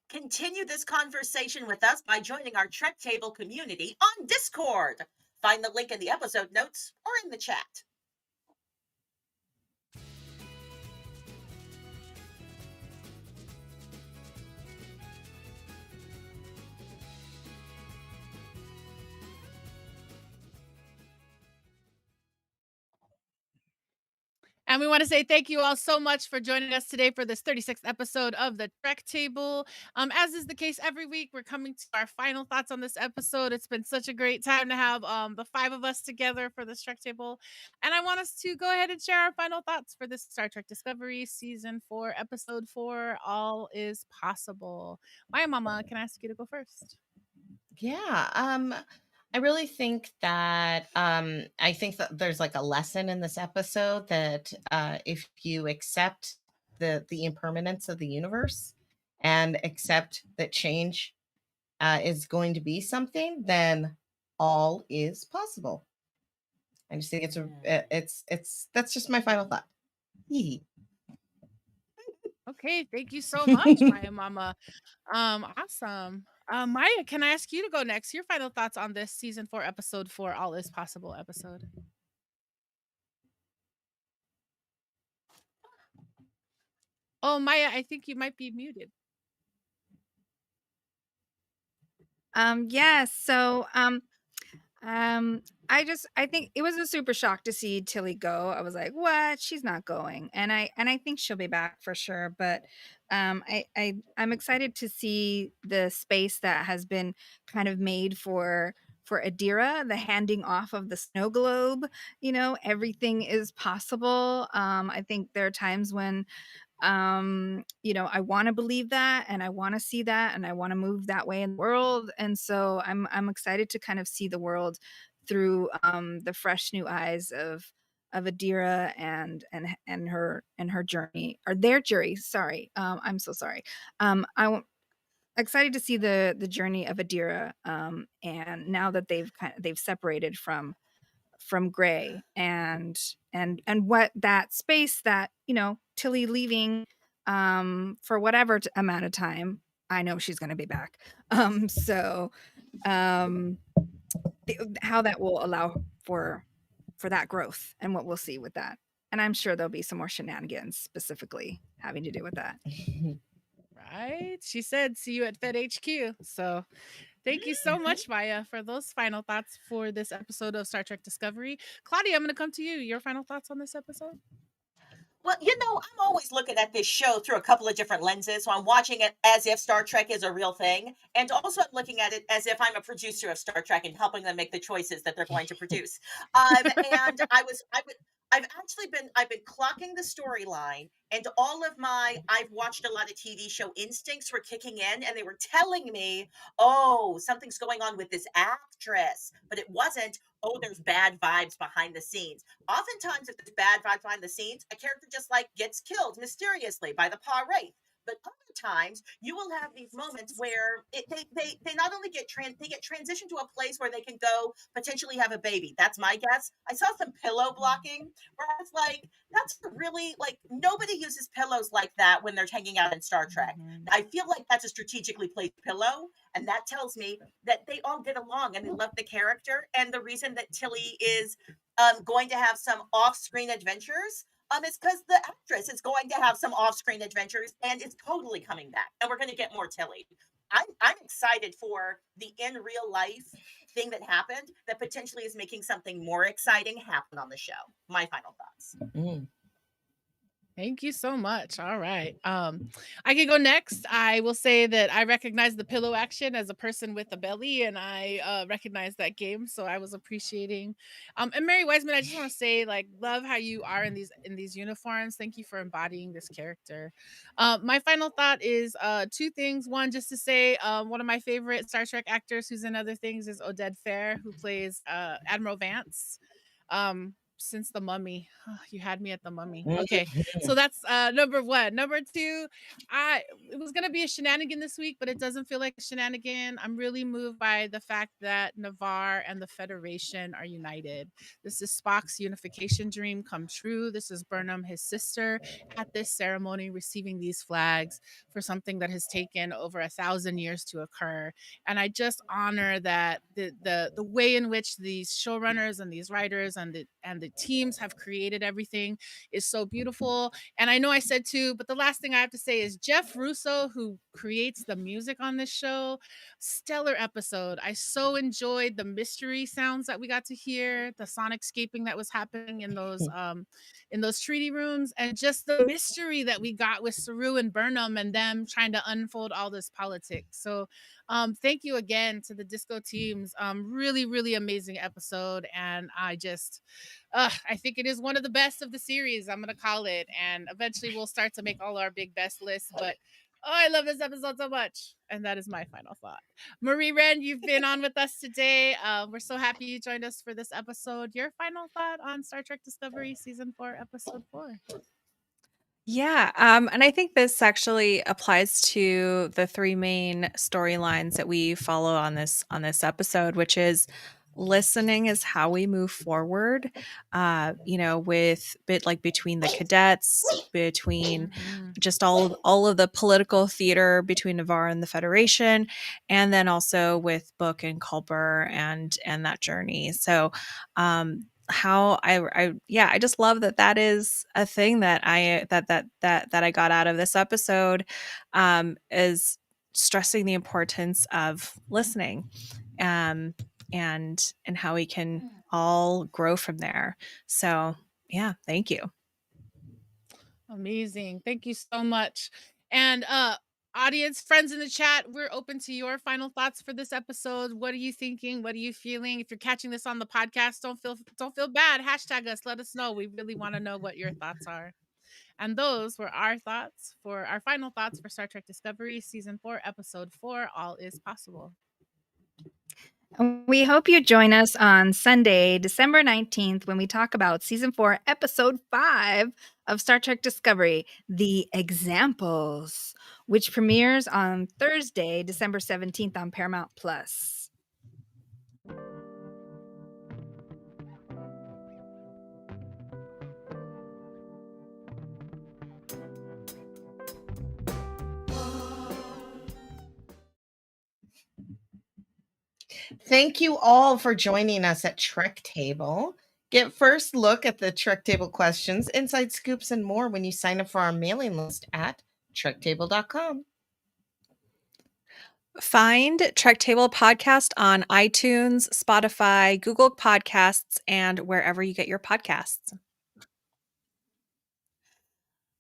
Continue this conversation with us by joining our Trek Table community on Discord. Find the link in the episode notes or in the chat. And we want to say thank you all so much for joining us today for this 36th episode of the Trek Table. As is the case every week, we're coming to our final thoughts on this episode. It's been such a great time to have the five of us together for this Trek Table. And I want us to go ahead and share our final thoughts for this Star Trek Discovery Season 4, Episode 4, All is Possible. Maya Mama, can I ask you to go first? Yeah. I really think that there's like a lesson in this episode that if you accept the impermanence of the universe and accept that change is going to be something, then all is possible. I just think it's that's just my final thought. Okay, thank you so much, Maya Mama. Awesome. Maya, can I ask you to go next? Your final thoughts on this season 4, episode 4, All is Possible episode. Oh, Maya, I think you might be muted. Yes. So, I think it was a super shock to see Tilly go. I was like, "What? She's not going." And I think she'll be back for sure. But I'm excited to see the space that has been kind of made for Adira, the handing off of the snow globe. Everything is possible. I think there are times when I want to believe that, and I want to see that, and I want to move that way in the world. And so I'm excited to kind of see the world through the fresh new eyes of Adira and her journey, or their journey. Sorry. I'm so sorry. I'm excited to see the journey of Adira, and now that they've separated from Gray, and what that space that Tilly leaving for whatever amount of time. I know she's going to be back. So how that will allow for that growth and what we'll see with that. And I'm sure there'll be some more shenanigans specifically having to do with that. Right? She said, see you at Fed HQ. So thank you so much, Maya, for those final thoughts for this episode of Star Trek Discovery. Claudia, I'm going to come to you. Your final thoughts on this episode? Well, I'm always looking at this show through a couple of different lenses. So I'm watching it as if Star Trek is a real thing. And also I'm looking at it as if I'm a producer of Star Trek and helping them make the choices that they're going to produce. And I've been clocking the storyline, and I've watched a lot of TV show instincts were kicking in, and they were telling me, oh, something's going on with this actress. But it wasn't, oh, there's bad vibes behind the scenes. Oftentimes, if there's bad vibes behind the scenes, a character just like gets killed mysteriously by the Pa Wraith. But other times, you will have these moments where they not only they get transitioned to a place where they can go potentially have a baby. That's my guess. I saw some pillow blocking where I was like, that's really like nobody uses pillows like that when they're hanging out in Star Trek. I feel like that's a strategically placed pillow, and that tells me that they all get along and they love the character. And the reason that Tilly is going to have some off-screen adventures is because the actress is going to have some off-screen adventures and it's totally coming back. And we're going to get more Tilly. I'm excited for the in real life thing that happened that potentially is making something more exciting happen on the show. My final thoughts. Thank you so much. All right. I can go next. I will say that I recognize the pillow action as a person with a belly, and I recognize that game. So I was appreciating. And Mary Wiseman, I just want to say, like, love how you are in these uniforms. Thank you for embodying this character. My final thought is two things. One, just to say, one of my favorite Star Trek actors who's in other things is Oded Fair, who plays Admiral Vance. since the Mummy. You had me at the Mummy. Okay, Mhm. so that's number one. Number two, it was gonna be a shenanigan this week, but it doesn't feel like a shenanigan. I'm really moved by the fact that Navarre and the Federation are united. This is Spock's unification dream come true. This is Burnham, his sister, at this ceremony receiving these flags for something that has taken over 1,000 years to occur. And I just honor that the way in which these showrunners and these writers and the teams have created everything is so beautiful. And I know I said two, but the last thing I have to say is Jeff Russo, who creates the music on this show, stellar episode. I so enjoyed the mystery sounds that we got to hear, the sonicscaping that was happening in those treaty rooms, and just the mystery that we got with Saru and Burnham and them trying to unfold all this politics. So thank you again to the disco teams. Really, really amazing episode. And I think it is one of the best of the series. I'm going to call it. And eventually we'll start to make all our big best lists. But I love this episode so much. And that is my final thought. Marie Wren, you've been on with us today. We're so happy you joined us for this episode. Your final thought on Star Trek Discovery Season 4, Episode 4. Yeah, and I think this actually applies to the three main storylines that we follow on this episode, which is listening is how we move forward. With bit like between the cadets, between just all of the political theater between Navarre and the Federation, and then also with Book and Culper and that journey. So how I just love that is a thing that I got out of this episode, is stressing the importance of listening, and how we can all grow from there. So yeah, thank you. Amazing. Thank you so much. And audience, friends in the chat, we're open to your final thoughts for this episode. What are you thinking? What are you feeling? If you're catching this on the podcast, don't feel bad. Hashtag us. Let us know. We really want to know what your thoughts are. And those were our thoughts for our final thoughts for Star Trek Discovery Season 4, Episode 4, All Is Possible. We hope you join us on Sunday, December 19th, when we talk about Season 4, Episode 5 of Star Trek Discovery, The Examples, which premieres on Thursday, December 17th on Paramount Plus. Thank you all for joining us at Trek Table. Get first look at the Trek Table questions, inside scoops, and more when you sign up for our mailing list at trektable.com. Find Trek Table Podcast on iTunes, Spotify, Google Podcasts, and wherever you get your podcasts.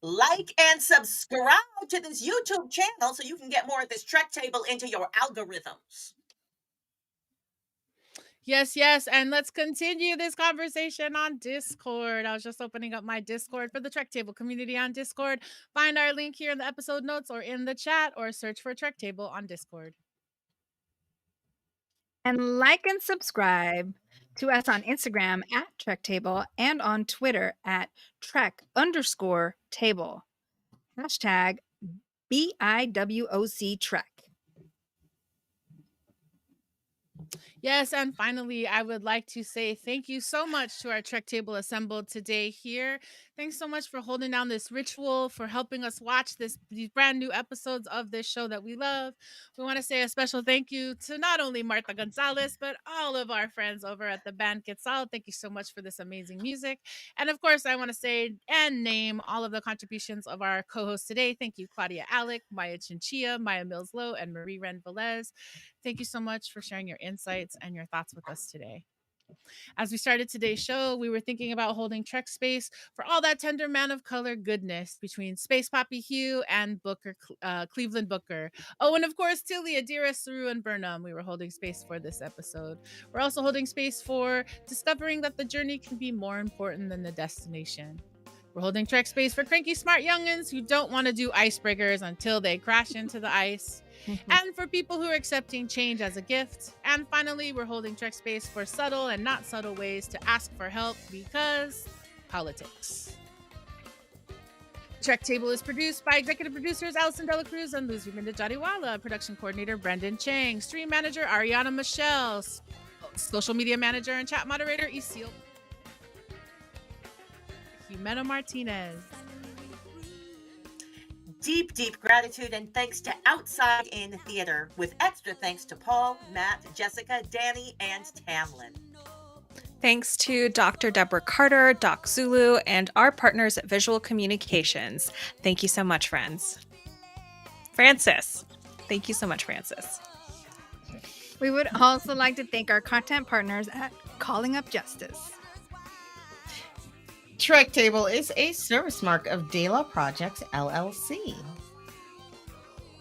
Like and subscribe to this YouTube channel so you can get more of this Trek Table into your algorithms. Yes. And let's continue this conversation on Discord. I was just opening up my Discord for the Trek Table community on Discord. Find our link here in the episode notes or in the chat, or search for Trek Table on Discord. And like and subscribe to us on Instagram at Trek Table and on Twitter at Trek_Table. Hashtag BIWOC Trek. Yes, and finally, I would like to say thank you so much to our Trek Table assembled today here. Thanks so much for holding down this ritual, for helping us watch these brand new episodes of this show that we love. We want to say a special thank you to not only Martha Gonzalez, but all of our friends over at the band Quetzal. Thank you so much for this amazing music. And of course, I want to say and name all of the contributions of our co-hosts today. Thank you, Claudia Alec, Maya Chinchilla, Maya Mills-Lowe, and Marie Wren Velez. Thank you so much for sharing your insights and your thoughts with us today. As we started today's show, we were thinking about holding Trek space for all that tender man of color goodness between Space Poppy Hugh and Cleveland Booker. Oh, and of course, Tilly, Adira, Saru, and Burnham. We were holding space for this episode. We're also holding space for discovering that the journey can be more important than the destination. We're holding Trek space for cranky smart youngins who don't want to do icebreakers until they crash into the ice, and for people who are accepting change as a gift. And finally, we're holding Trek space for subtle and not subtle ways to ask for help because politics. Trek Table is produced by executive producers Allison Dela Cruz and Luz Jadiwala, production coordinator Brendan Chang, stream manager Ariana Michelle, social media manager and chat moderator Isil Jimena Martinez. Deep, deep gratitude and thanks to Outside in Theater, with extra thanks to Paul, Matt, Jessica, Danny, and Tamlin. Thanks to Dr. Deborah Carter, Doc Zulu, and our partners at Visual Communications. Thank you so much, friends. Francis. Thank you so much, Francis. We would also like to thank our content partners at Calling Up Justice. Trek Table is a service mark of De La Projects, LLC.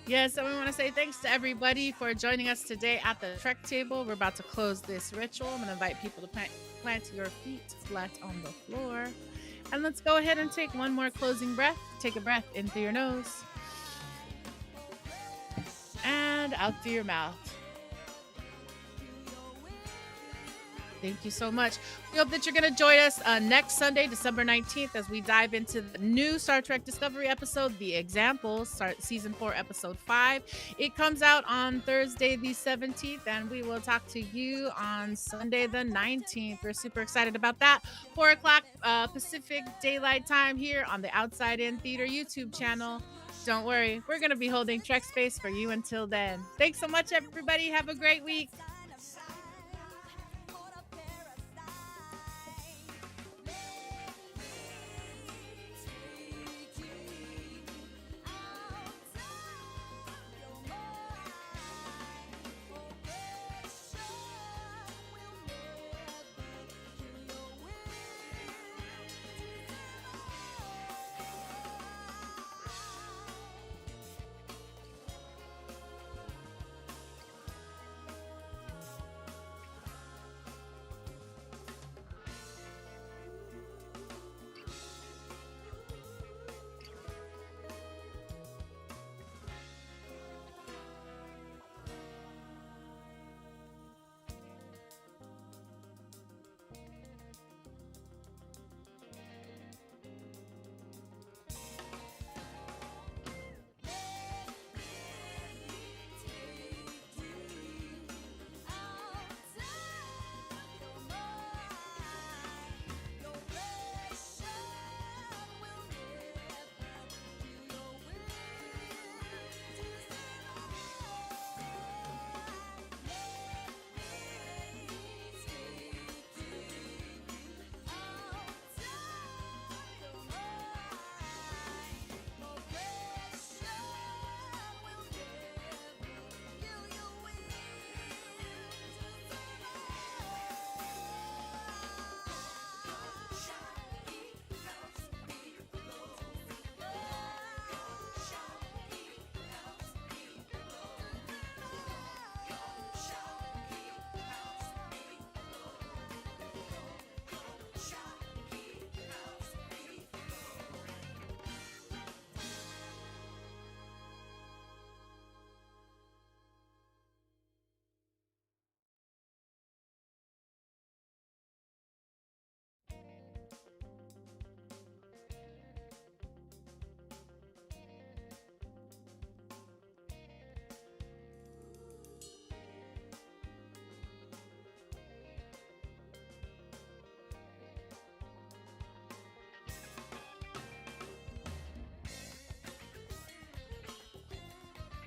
Yes, and we want to say thanks to everybody for joining us today at the Trek Table. We're about to close this ritual. I'm going to invite people to plant your feet flat on the floor. And let's go ahead and take one more closing breath. Take a breath in through your nose and out through your mouth. Thank you so much. We hope that you're going to join us next Sunday, December 19th, as we dive into the new Star Trek Discovery episode, The Examples, Season 4, Episode 5. It comes out on Thursday, the 17th, and we will talk to you on Sunday, the 19th. We're super excited about that. 4 o'clock Pacific Daylight Time here on the Outside In Theater YouTube channel. Don't worry, we're going to be holding Trek space for you until then. Thanks so much, everybody. Have a great week.